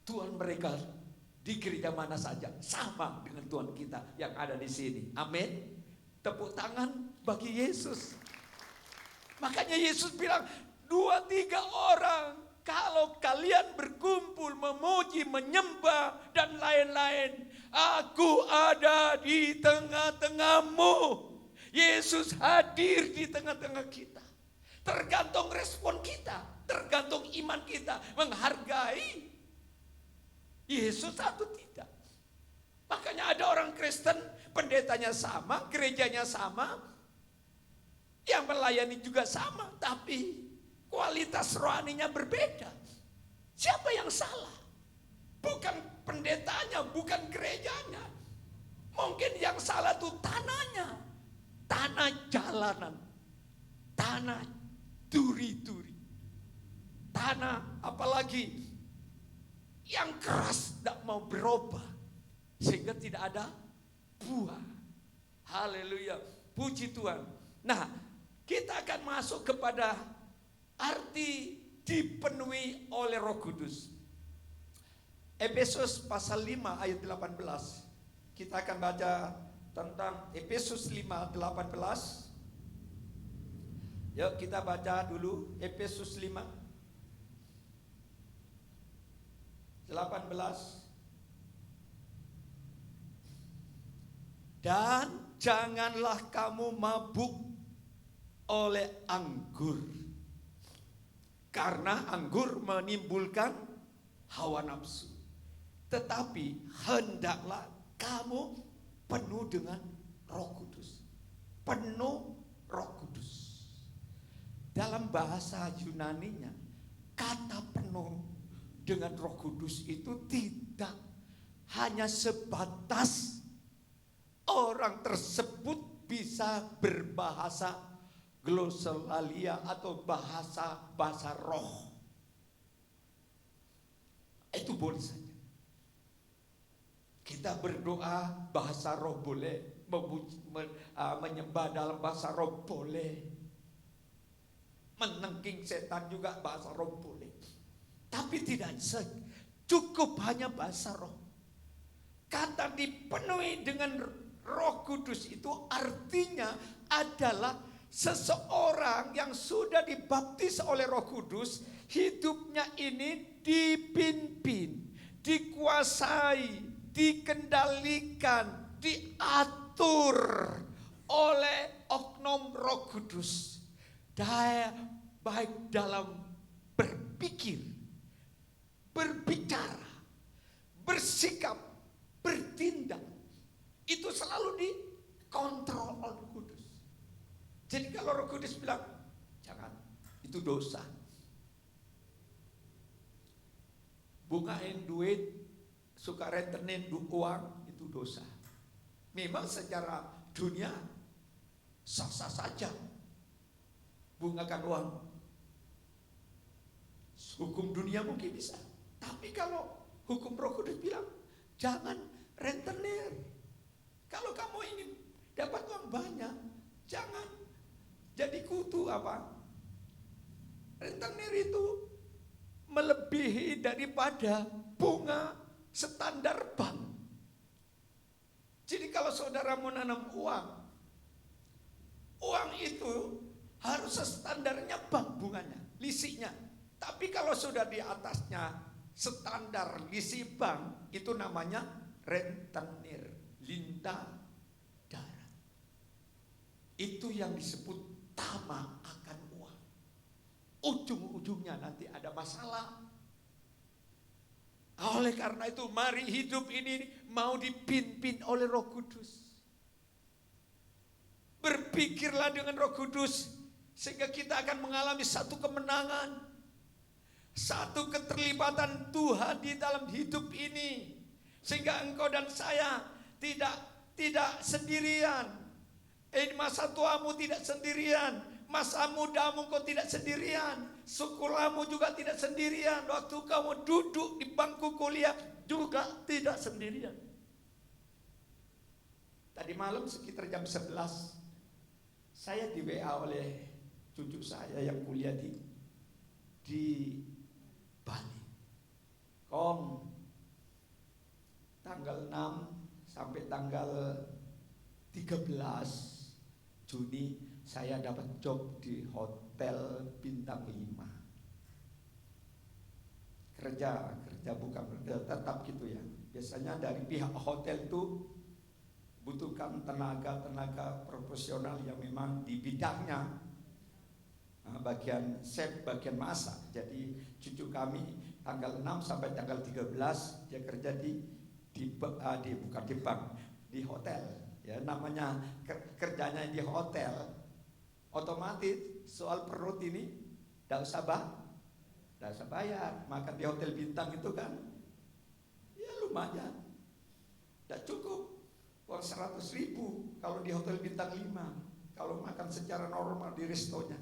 S2: Tuhan mereka di gereja mana saja sama dengan Tuhan kita yang ada di sini. Amin. Tepuk tangan bagi Yesus. Makanya Yesus bilang, 2-3 orang kalau kalian berkumpul memuji, menyembah dan lain-lain, aku ada di tengah-tengahmu. Yesus hadir di tengah-tengah kita. Tergantung respon kita, tergantung iman kita menghargai Yesus atau tidak. Makanya ada orang Kristen, pendetanya sama, gerejanya sama, yang melayani juga sama, tapi kualitas rohaninya berbeda. Siapa yang salah? Bukan pendetanya, bukan gerejanya. Mungkin yang salah itu tanahnya, tanah jalanan, tanah duri-duri, tanah apalagi yang keras tidak mau berubah sehingga tidak ada buah. Haleluya, puji Tuhan. Nah, kita akan masuk kepada arti dipenuhi oleh Roh Kudus. Efesus pasal 5 ayat 18. Kita akan baca tentang Efesus 5:18. Yuk kita baca dulu Efesus 5:18. Dan janganlah kamu mabuk oleh anggur, karena anggur menimbulkan hawa nafsu. Tetapi hendaklah kamu penuh dengan Roh Kudus. Penuh Roh Kudus. Dalam bahasa Yunaninya, kata penuh dengan Roh Kudus itu tidak hanya sebatas orang tersebut bisa berbahasa glosolalia atau bahasa roh. Itu boleh saja. Kita berdoa bahasa roh boleh, menyembah dalam bahasa roh boleh, menengking setan juga bahasa roh boleh. Tapi tidak cukup hanya bahasa roh. Kata dipenuhi dengan Roh Kudus itu artinya adalah seseorang yang sudah dibaptis oleh Roh Kudus, hidupnya ini dipimpin, dikuasai, dikendalikan, diatur oleh oknum Roh Kudus. Baik dalam berpikir, berbicara, bersikap, bertindak, itu selalu dikontrol oleh Roh Kudus. Jadi kalau Roh Kudus bilang, jangan, itu dosa. Bungain duit, suka rentenin uang, itu dosa. Memang secara dunia sah-sah saja bungakan uang. Hukum dunia mungkin bisa. Tapi kalau hukum Roh Kudus bilang, jangan rentenir. Kalau kamu ingin dapat uang banyak, jangan jadi kutu apa? Rentenir itu melebihi daripada bunga standar bank. Jadi kalau saudara menanam uang itu harus standarnya bank bunganya, lisiknya. Tapi kalau sudah di atasnya standar lisi bank, itu namanya rentenir, lintah darat. Itu yang disebut tamak akan uang. Ujung-ujungnya nanti ada masalah. Oleh karena itu mari hidup ini mau dipimpin oleh Roh Kudus. Berpikirlah dengan Roh Kudus sehingga kita akan mengalami satu kemenangan, satu keterlibatan Tuhan di dalam hidup ini, sehingga engkau dan saya tidak sendirian. Masa tuamu tidak sendirian, masa mudamu kau tidak sendirian, sekolamu juga tidak sendirian, waktu kamu duduk di bangku kuliah juga tidak sendirian. Tadi malam sekitar jam 11 saya di WA oleh cucu saya yang kuliah di Bali. Kong, tanggal 6 sampai tanggal 13 Juni saya dapat job di hotel bintang 5. Kerja bukan kerja tetap gitu ya. Biasanya dari pihak hotel itu butuhkan tenaga profesional yang memang di bidangnya, bagian chef, bagian masak. Jadi cucu kami tanggal 6 sampai tanggal 13 dia kerja bukan di bank, di hotel. Ya, namanya kerjanya di hotel, otomatis soal perut ini tidak usah bayar. Makan di hotel bintang itu kan ya lumayan, tidak cukup uang 100.000 kalau di hotel bintang 5. Kalau makan secara normal di restonya,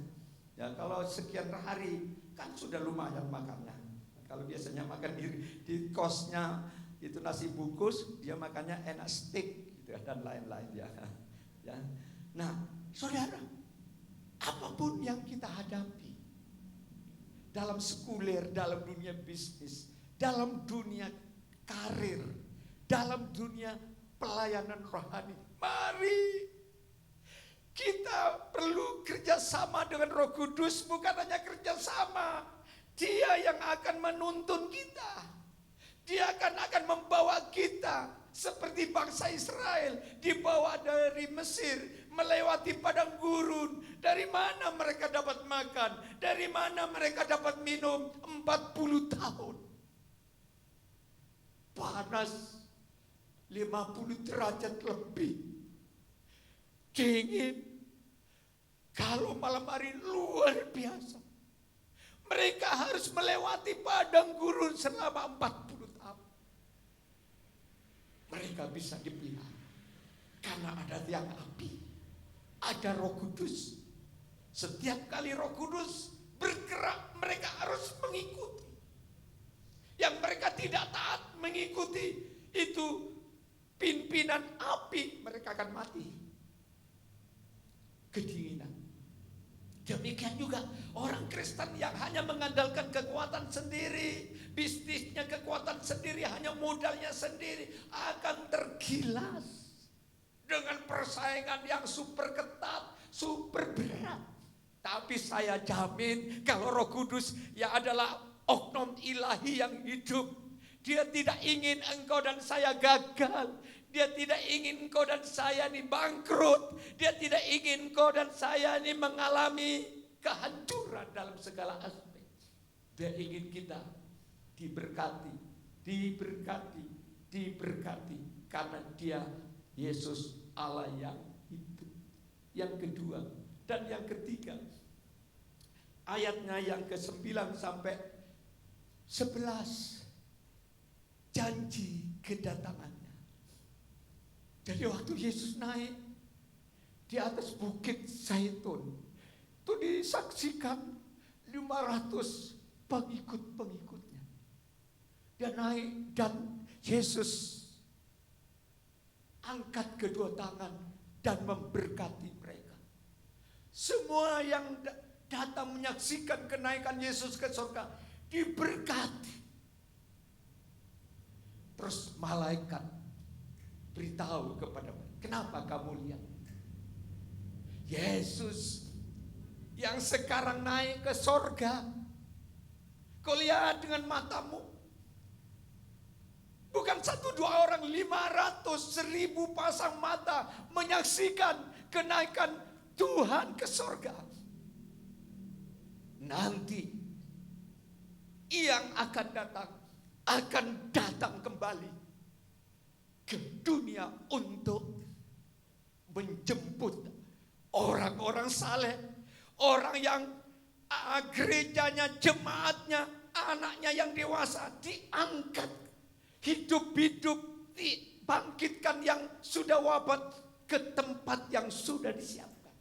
S2: ya kalau sekian hari kan sudah lumayan makannya. Kalau biasanya makan di kosnya itu nasi bungkus, dia makannya enak steak gitu dan lain-lain ya. Nah, saudara, apapun yang kita hadapi dalam sekuler, dalam dunia bisnis, dalam dunia karir, dalam dunia pelayanan rohani, mari kita perlu kerjasama dengan Roh Kudus. Bukan hanya kerjasama, Dia yang akan menuntun kita. Dia akan membawa kita seperti bangsa Israel, dibawa dari Mesir, melewati padang gurun. Dari mana mereka dapat makan? Dari mana mereka dapat minum? 40 tahun. Panas 50 derajat lebih. Dingin. Kalau malam hari luar biasa. Mereka harus melewati padang gurun selama 40 tahun. Mereka bisa dipelihara karena ada tiang api, ada Roh Kudus. Setiap kali Roh Kudus bergerak, mereka harus mengikuti. Yang mereka tidak taat mengikuti itu pimpinan api, mereka akan mati. Kedinginan. Demikian juga orang Kristen yang hanya mengandalkan kekuatan sendiri, bisnisnya kekuatan sendiri, hanya modalnya sendiri, akan tergilas dengan persaingan yang super ketat, super berat. Tapi saya jamin kalau Roh Kudus yang adalah oknum ilahi yang hidup, Dia tidak ingin engkau dan saya gagal. Dia tidak ingin engkau dan saya ini bangkrut. Dia tidak ingin engkau dan saya ini mengalami kehancuran dalam segala aspek. Dia ingin kita diberkati, diberkati. Karena Dia Yesus Allah yang hidup. Yang kedua dan yang ketiga, ayatnya yang ke-9 sampai 11, janji kedatangannya. Jadi waktu Yesus naik di atas bukit Zaitun, itu disaksikan 500 pengikut-pengikutnya. Dia naik dan Yesus angkat kedua tangan dan memberkati mereka. Semua yang datang menyaksikan kenaikan Yesus ke surga diberkati. Terus malaikat beritahu kepada mereka, kenapa kamu lihat? Yesus yang sekarang naik ke surga, kau lihat dengan matamu. Bukan 1-2 orang, 500-1000 pasang mata menyaksikan kenaikan Tuhan ke surga. Nanti yang akan datang kembali ke dunia untuk menjemput orang-orang saleh, orang yang gerejanya, jemaatnya, anaknya yang dewasa diangkat, hidup-hidup dibangkitkan yang sudah wafat ke tempat yang sudah disiapkan.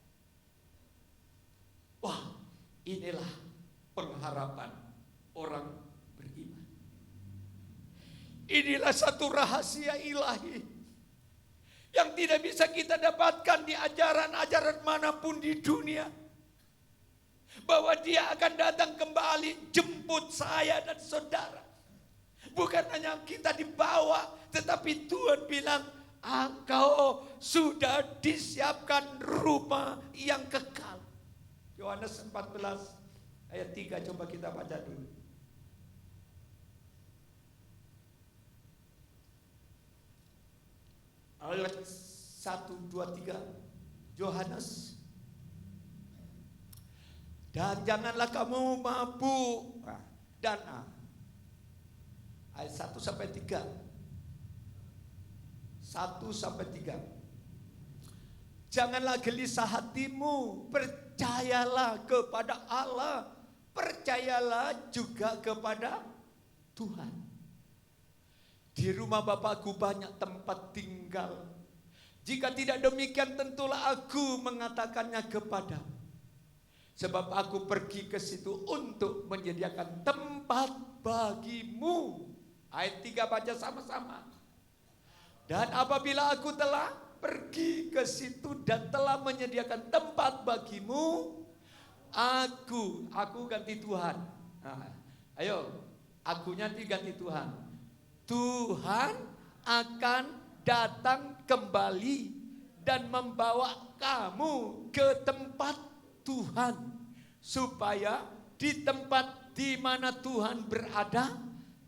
S2: Wah, inilah pengharapan orang beriman. Inilah satu rahasia ilahi yang tidak bisa kita dapatkan di ajaran-ajaran manapun di dunia. Bahwa Dia akan datang kembali jemput saya dan saudara. Bukan hanya kita dibawa, tetapi Tuhan bilang, engkau sudah disiapkan rumah yang kekal. Yohanes 14 ayat 3 coba kita baca dulu. Ayat 1, 2, 3 Yohanes. Dan janganlah kamu mabuk dan ayat 1 sampai 3. 1 sampai 3. Janganlah gelisah hatimu, percayalah kepada Allah, percayalah juga kepada Tuhan. Di rumah Bapakku banyak tempat tinggal. Jika tidak demikian tentulah aku mengatakannya kepadamu. Sebab aku pergi ke situ untuk menyediakan tempat bagimu. Ayat 3 baca sama-sama. Dan apabila aku telah pergi ke situ dan telah menyediakan tempat bagimu, aku ganti Tuhan. Nah, ayo, akunya diganti Tuhan. Tuhan akan datang kembali dan membawa kamu ke tempat Tuhan, supaya di tempat di mana Tuhan berada,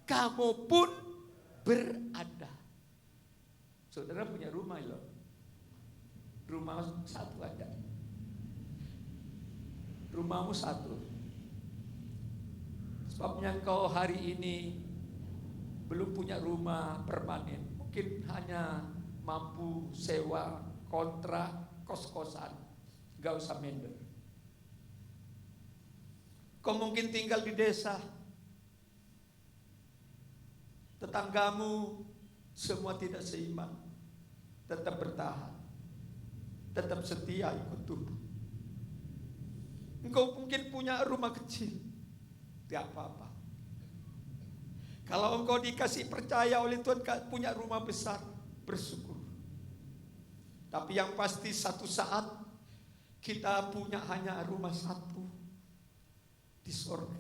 S2: kamu pun berada. Saudara punya rumah loh. Rumah satu ada. Rumahmu satu. Sebabnya engkau hari ini belum punya rumah permanen. Mungkin hanya mampu sewa, kontrak, kos-kosan. Gak usah minder. Kau mungkin tinggal di desa. Tetanggamu semua tidak seiman. Tetap bertahan. Tetap setia ikut Tuhan. Engkau mungkin punya rumah kecil. Tidak apa-apa. Kalau engkau dikasih percaya oleh Tuhan punya rumah besar, bersyukur. Tapi yang pasti satu saat kita punya hanya rumah satu di sorga.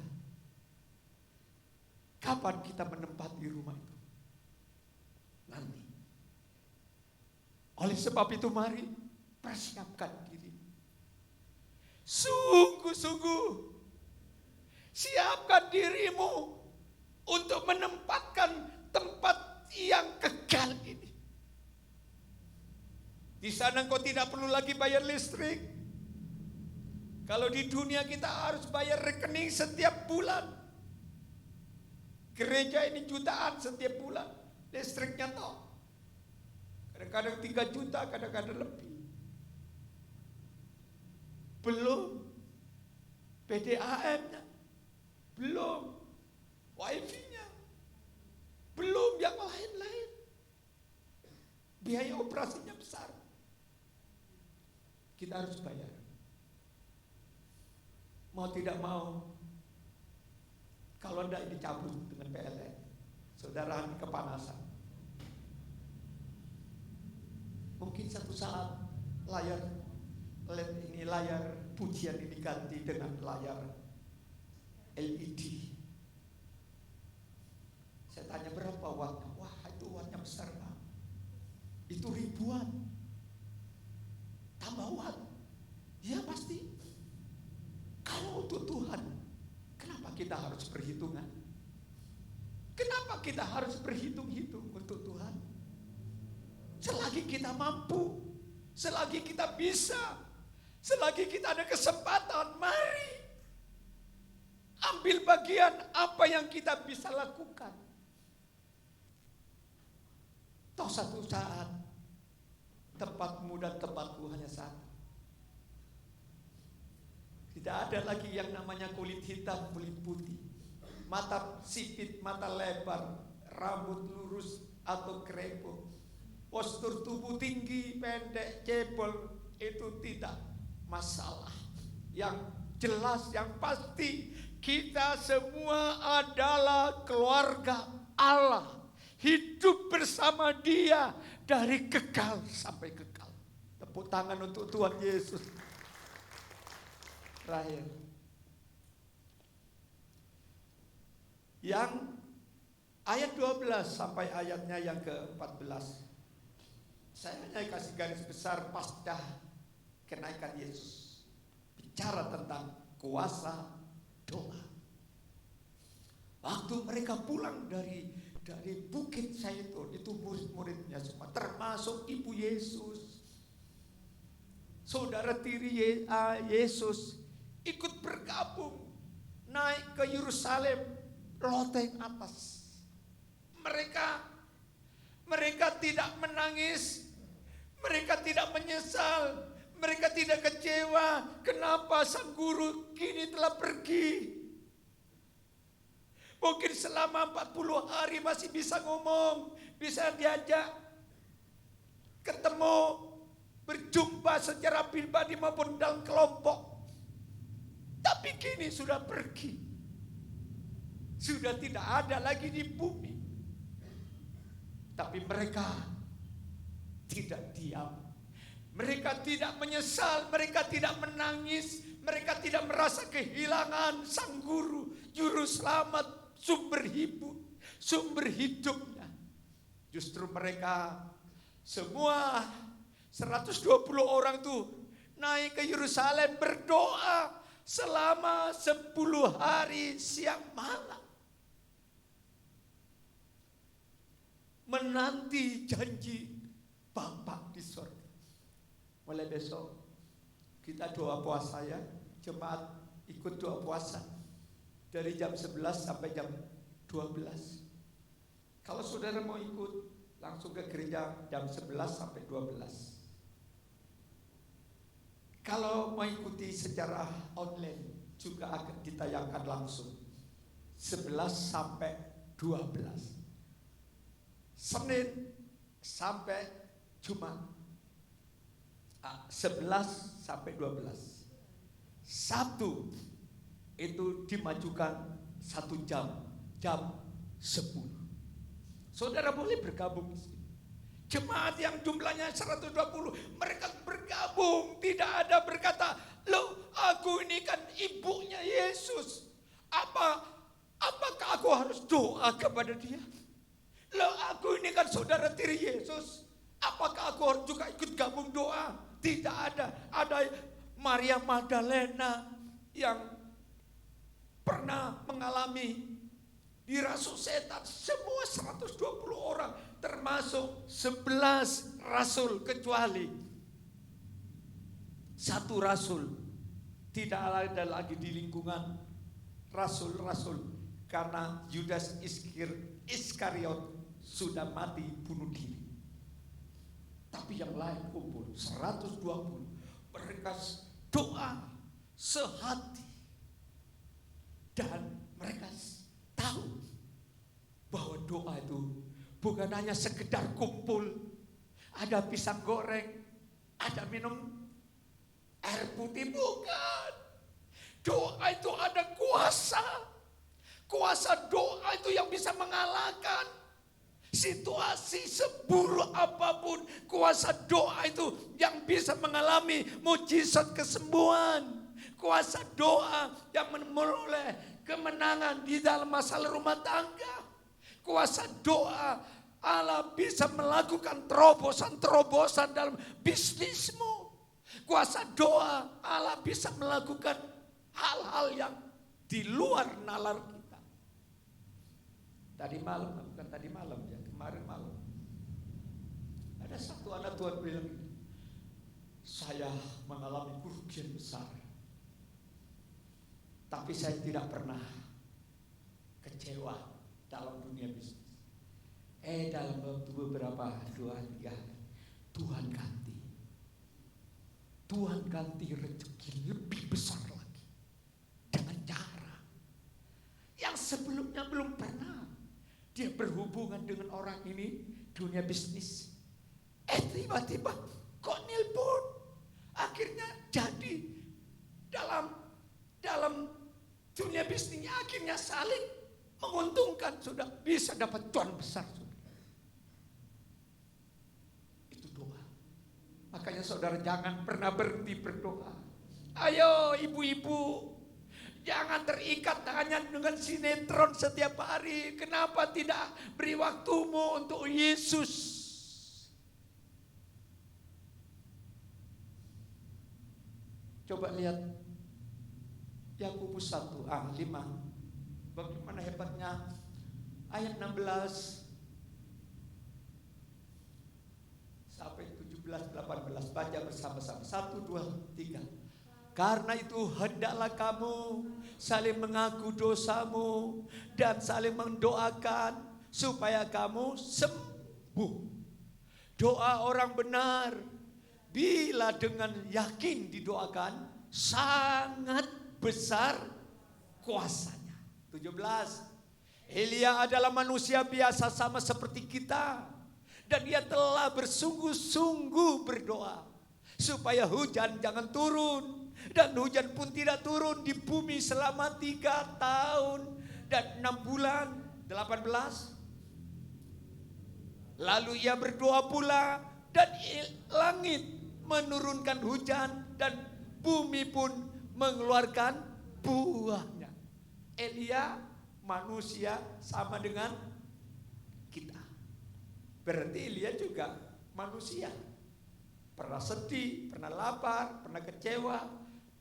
S2: Kapan kita menempati rumah itu? Nanti. Oleh sebab itu mari persiapkan diri. Sungguh-sungguh siapkan dirimu untuk menempatkan tempat yang kekal ini. Di sana engkau tidak perlu lagi bayar listrik. Kalau di dunia kita harus bayar rekening setiap bulan. Gereja ini jutaan setiap bulan. Listriknya toh. Kadang-kadang 3 juta, kadang-kadang lebih. Belum PDAM-nya. Belum wifi-nya. Belum yang lain-lain. Biaya operasinya besar. Kita harus bayar. Mau tidak mau, kalau tidak dicabut dengan PLN, saudara kepanasan. Mungkin satu saat layar pujian ini diganti dengan layar LED. Saya tanya berapa wattnya? Wah, itu wattnya besar Pak. Itu ribuan. Tambah watt. Ya pasti. Kalau untuk Tuhan, kenapa kita harus perhitungan? Kenapa kita harus berhitung-hitung untuk Tuhan? Selagi kita mampu, selagi kita bisa, selagi kita ada kesempatan, mari ambil bagian apa yang kita bisa lakukan. Toh satu saat tempatmu dan tempatku hanya satu. Tidak ada lagi yang namanya kulit hitam, kulit putih. Mata sipit, mata lebar, rambut lurus atau krebo. Postur tubuh tinggi, pendek, cebol, itu tidak masalah. Yang jelas, yang pasti, kita semua adalah keluarga Allah. Hidup bersama Dia dari kekal sampai kekal. Tepuk tangan untuk Tuhan Yesus. Terakhir, yang Ayat 12 sampai ayatnya yang ke-14. Saya hanya kasih garis besar pasca kenaikan Yesus. Bicara tentang kuasa doa. Waktu mereka pulang dari Bukit Zaitun, itu murid-muridnya semua, termasuk ibu Yesus, saudara tiri Yesus, ikut bergabung naik ke Yerusalem, loteng atas. Mereka tidak menangis, mereka tidak menyesal, mereka tidak kecewa. Kenapa sang guru kini telah pergi? Mungkin selama 40 hari masih bisa ngomong, bisa diajak ketemu, berjumpa secara pribadi maupun dalam kelompok. Tapi kini sudah pergi, sudah tidak ada lagi di bumi. Tapi mereka tidak diam, mereka tidak menyesal, mereka tidak menangis, mereka tidak merasa kehilangan sang guru, juru selamat, sumber hidupnya. Justru mereka semua 120 orang tuh naik ke Yerusalem berdoa selama 10 hari siang malam, menanti janji Bapa di sorga. Mulai besok kita doa puasa ya, jemaat ikut doa puasa dari jam 11 sampai jam 12. Kalau saudara mau ikut, langsung ke gereja jam 11 sampai 12. Kalau mau ikuti secara online, juga akan ditayangkan langsung 11 sampai 12. Senin sampai Jumat 11 sampai 12. Sabtu itu dimajukan 1 jam 10. Saudara boleh bergabung di sini. Jemaat yang jumlahnya 120, mereka bergabung, tidak ada berkata, "Loh, aku ini kan ibunya Yesus. Apakah aku harus doa kepada dia? Loh, aku ini kan saudara tiri Yesus. Apakah aku harus juga ikut gabung doa?" Tidak ada. Ada Maria Magdalena yang pernah mengalami dirasuk setan. Semua 120 orang, termasuk 11 rasul, kecuali satu rasul tidak ada lagi di lingkungan rasul-rasul, karena Yudas Iskariot sudah mati bunuh diri. Tapi yang lain kumpul 120. Mereka doa sehati, dan mereka tahu bahwa doa itu bukan hanya sekedar kumpul, ada pisang goreng, ada minum air putih, bukan. Doa itu ada kuasa. Kuasa doa itu yang bisa mengalahkan situasi seburuk apapun. Kuasa doa itu yang bisa mengalami mujizat kesembuhan. Kuasa doa yang memperoleh kemenangan di dalam masalah rumah tangga. Kuasa doa Allah bisa melakukan terobosan-terobosan dalam bisnismu. Kuasa doa Allah bisa melakukan hal-hal yang di luar nalar kita. Kemarin malam ada satu anak Tuhan bilang, "Saya mengalami kerugian besar, tapi saya tidak pernah kecewa dalam dunia bisnis." Dalam waktu beberapa 2-3 hari, Tuhan ganti rezeki lebih besar lagi, dengan cara yang sebelumnya belum pernah dia berhubungan dengan orang ini dunia bisnis. Tiba-tiba kok nelpon, akhirnya jadi dalam dunia bisnisnya, akhirnya saling menguntungkan, sudah bisa dapat cuan besar. Itu doa. Makanya saudara jangan pernah berhenti berdoa. Ayo ibu-ibu, Jangan terikat hanya dengan sinetron setiap hari. Kenapa tidak beri waktumu untuk Yesus? Coba lihat Yakobus 1 5. Bagaimana hebatnya ayat 16 sampai 17 18. Baca bersama-sama. 1 2 3. Karena itu hendaklah kamu saling mengaku dosamu dan saling mendoakan supaya kamu sembuh. Doa orang benar bila dengan yakin didoakan sangat besar kuasanya. 17. Elia adalah manusia biasa sama seperti kita, dan dia telah bersungguh-sungguh berdoa supaya hujan jangan turun. Dan hujan pun tidak turun di bumi selama 3 tahun dan 6 bulan. 18. Lalu ia berdoa pula dan langit menurunkan hujan dan bumi pun mengeluarkan buahnya. Elia manusia sama dengan kita. Berarti Elia juga manusia. Pernah sedih, pernah lapar, pernah kecewa,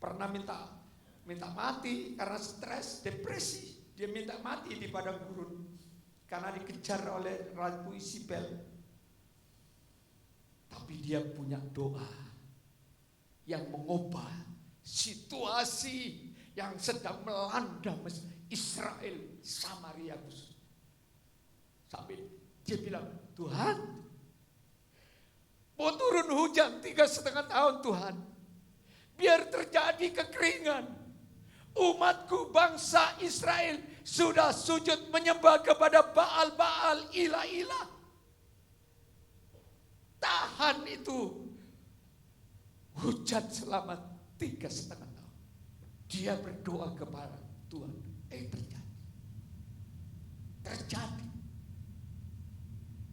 S2: pernah minta mati karena stres, depresi. Dia minta mati di padang gurun karena dikejar oleh Ratu Isabel. Tapi dia punya doa yang mengubah situasi yang sedang melanda Israel, Samaria khusus. Sampai dia bilang, Tuhan, mau turun hujan 3,5 tahun Tuhan. Biar terjadi kekeringan. Umatku bangsa Israel sudah sujud menyembah kepada Baal-Baal, ilah-ilah. Tahan itu hujan selama 3,5 tahun. Dia berdoa kepada Tuhan. Terjadi.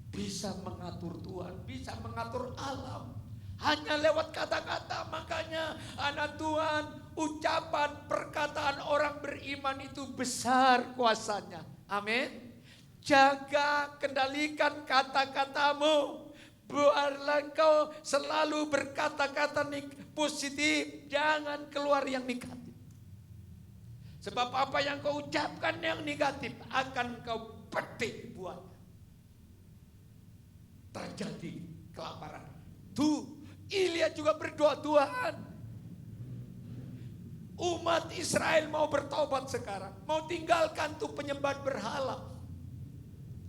S2: Bisa mengatur Tuhan, bisa mengatur alam. Hanya lewat kata-kata. Makanya anak Tuhan, ucapan perkataan orang beriman itu besar kuasanya. Amin. Jaga, kendalikan kata-katamu. Biarlah engkau selalu berkata-kata positif, jangan keluar yang negatif. Sebab apa yang kau ucapkan yang negatif akan kau petik buahnya. Terjadi kelaparan. Tuh, Ilya juga berdoa, Tuhan, umat Israel mau bertobat sekarang, mau tinggalkan tuh penyembah berhala,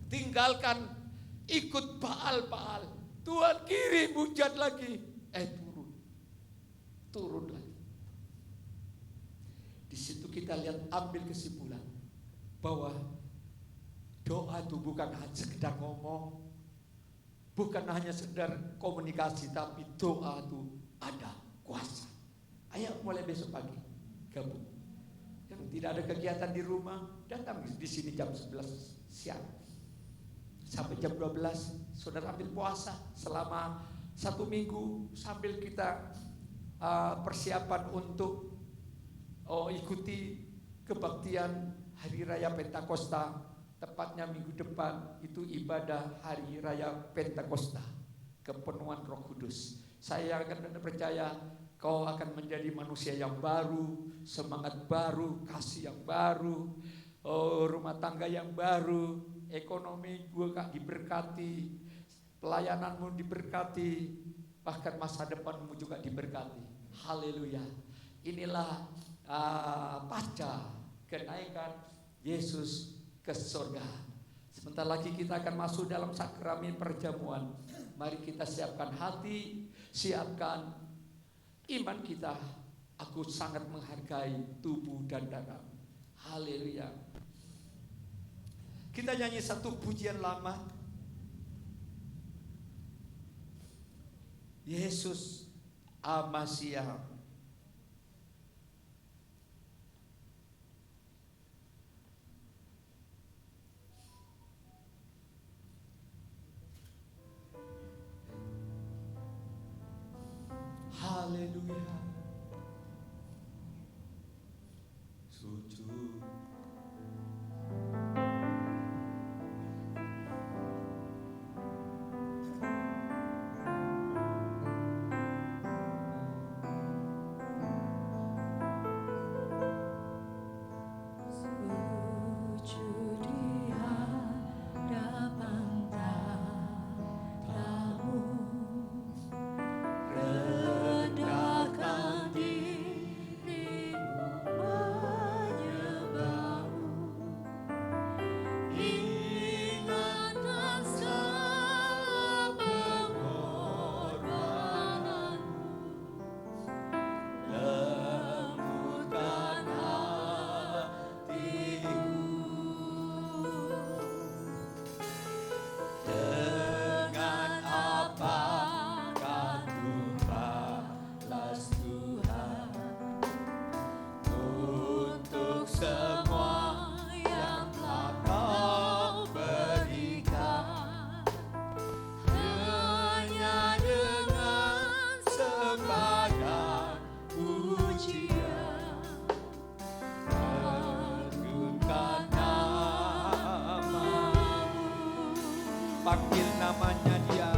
S2: tinggalkan ikut Baal-Baal. Tuhan kirim hujan lagi, turun lagi. Di situ kita lihat, ambil kesimpulan bahwa doa itu bukan hanya sekedar ngomong, bukan hanya sekedar komunikasi, tapi doa itu ada kuasa. Ayo mulai besok pagi gabung. Yang tidak ada kegiatan di rumah, datang di sini jam 11 siang sampai jam 12. Saudara ambil puasa selama 1 minggu sambil kita persiapan untuk ikuti kebaktian Hari Raya Pentakosta. Tepatnya minggu depan itu ibadah Hari Raya Pentakosta, kepenuhan Roh Kudus. Saya akan percaya kau akan menjadi manusia yang baru, semangat baru, kasih yang baru, rumah tangga yang baru, ekonomi juga diberkati, pelayananmu diberkati, bahkan masa depanmu juga diberkati. Haleluya. Inilah pasca kenaikan Yesus ke surga. Sebentar lagi kita akan masuk dalam sakramen perjamuan. Mari kita siapkan hati, siapkan iman kita. Aku sangat menghargai tubuh dan darah. Haleluya. Kita nyanyi satu pujian lama. Yesus Amasiah. Haleluya. panggil namanya dia.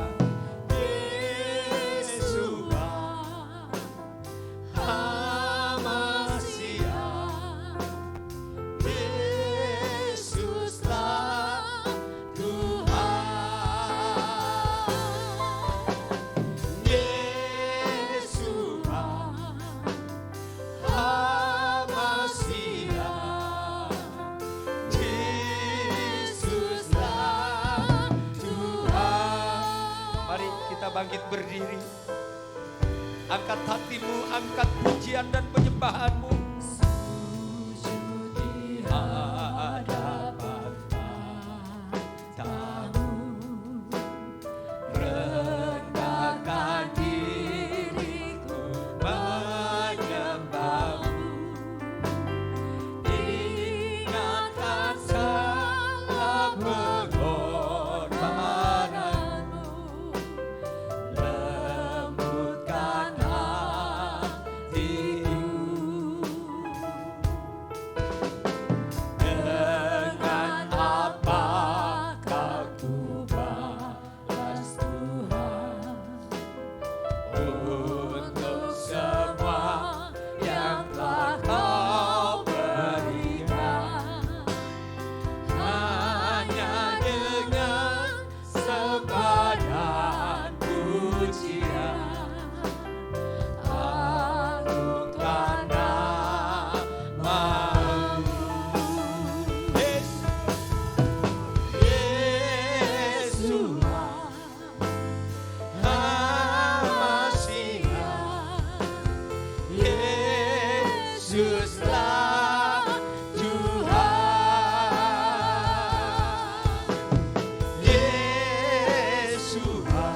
S2: Yeshua, Hamasiah, Yesuslah Tuhan. Yeshua, Hamasiah, Yesuslah Tuhan. Mari kita bangkit berdiri. Angkat hatimu, angkat pujian dan penyembahanmu. Sujud di hadapan tamu, rendahkan diriku menyembahmu. Ingatkan segala pengorbananmu, lembutkan hatiku. Dengan apakah ku balas Tuhan untuk semua yang telah Kau berikan? Hanya dengan sepadan pujian, agungkan namamu. Yeshua, Hamasiah, Yesuslah Tuhan. Yeshua,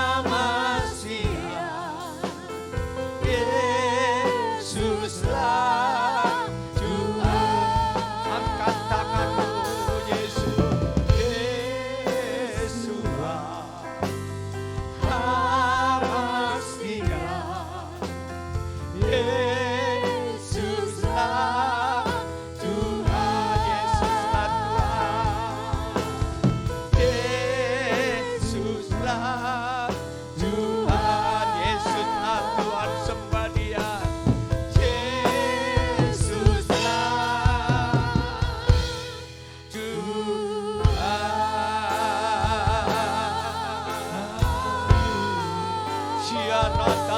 S2: Hamasiah, Yesuslah Tuhan. Angkat tanganmu, Yesus. Yeshua, Hamasiah, Yesuslah Tuhan. Yesuslah Tuhan. Yesuslah Tuhan. Yesuslah Tuhan, sembah Dia. Yesuslah Tuhan. Syiarata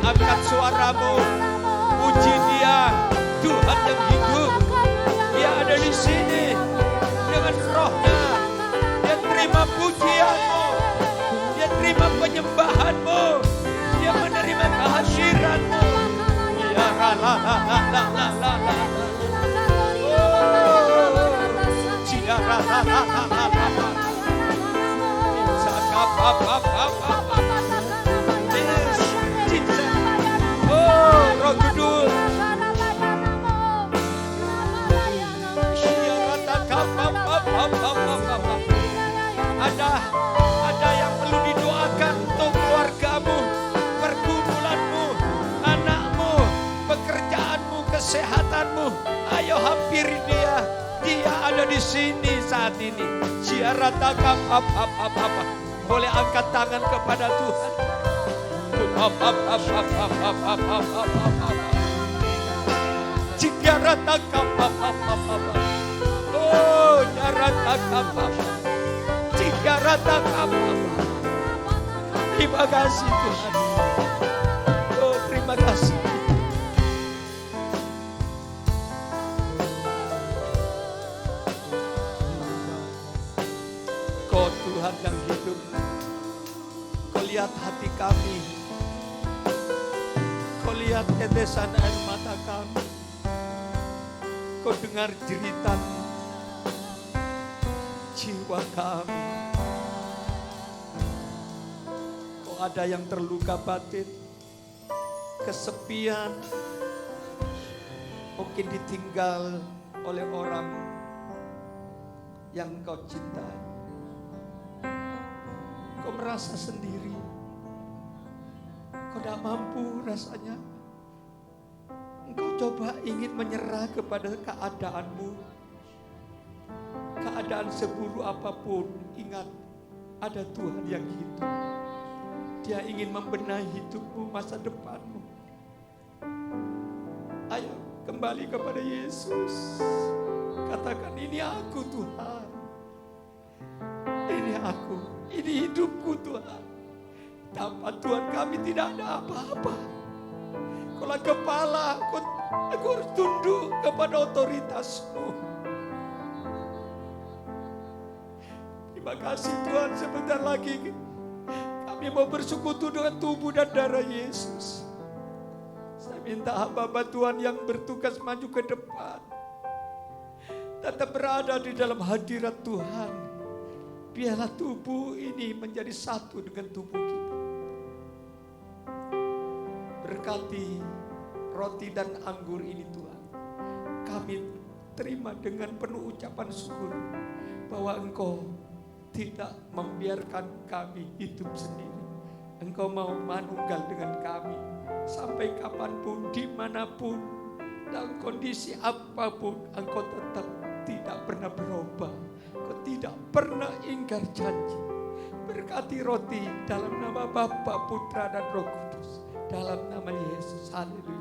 S2: Angkat suaramu, puji Dia, Tuhan yang hidup. Dia ada di sini dengan rohnya. Dia terima pujianmu, Dia terima penyembahanmu, Dia menerima kehadiranmu. Ya la la la la la la la la. Ya la la la la la la. Roh Kudus, ada yang perlu didoakan untuk keluargamu, pergumulanmu, anakmu, pekerjaanmu, kesehatanmu. Ayo hampiri Dia. Dia ada di sini saat ini. Siaratakam apa. Boleh angkat tangan kepada Tuhan. Siaratakam apa. Oh, siaratakam apa. Siaratakam apa. Terima kasih Tuhan. Oh, terima kasih. Tuhan yang hidup. Kau lihat lihat hati kami. Kau lihat tetesan air mata kami. Kau dengar jeritan jiwa kami. Kau ada yang terluka batin, kesepian, mungkin ditinggal oleh orang yang kau cintai. Kau merasa sendiri. Kau tidak mampu rasanya. Engkau coba ingin menyerah kepada keadaanmu. Keadaan seburuk apapun, ingat ada Tuhan yang hidup. Dia ingin membenahi hidupmu, masa depanmu. Ayo kembali kepada Yesus. Katakan, ini aku Tuhan. Ini aku, ini hidupku Tuhan. Tanpa Tuhan kami tidak ada apa-apa. Kalau kepala, aku harus tunduk kepada otoritas-Mu. Terima kasih Tuhan, sebentar lagi kami mau bersekutu dengan tubuh dan darah Yesus. Saya minta hamba-hamba Tuhan yang bertugas maju ke depan, tetap berada di dalam hadirat Tuhan. Biarlah tubuh ini menjadi satu dengan tubuh kita. Berkati roti dan anggur ini Tuhan. Kami terima dengan penuh ucapan syukur bahwa Engkau tidak membiarkan kami hidup sendiri. Engkau mau manunggal dengan kami sampai kapanpun, dimanapun, dalam kondisi apapun. Engkau tetap tidak pernah berubah. Engkau tidak pernah ingkar janji. Berkati roti dalam nama Bapa, Putra dan Roh Kudus. Dalam nama Yesus. Haleluya.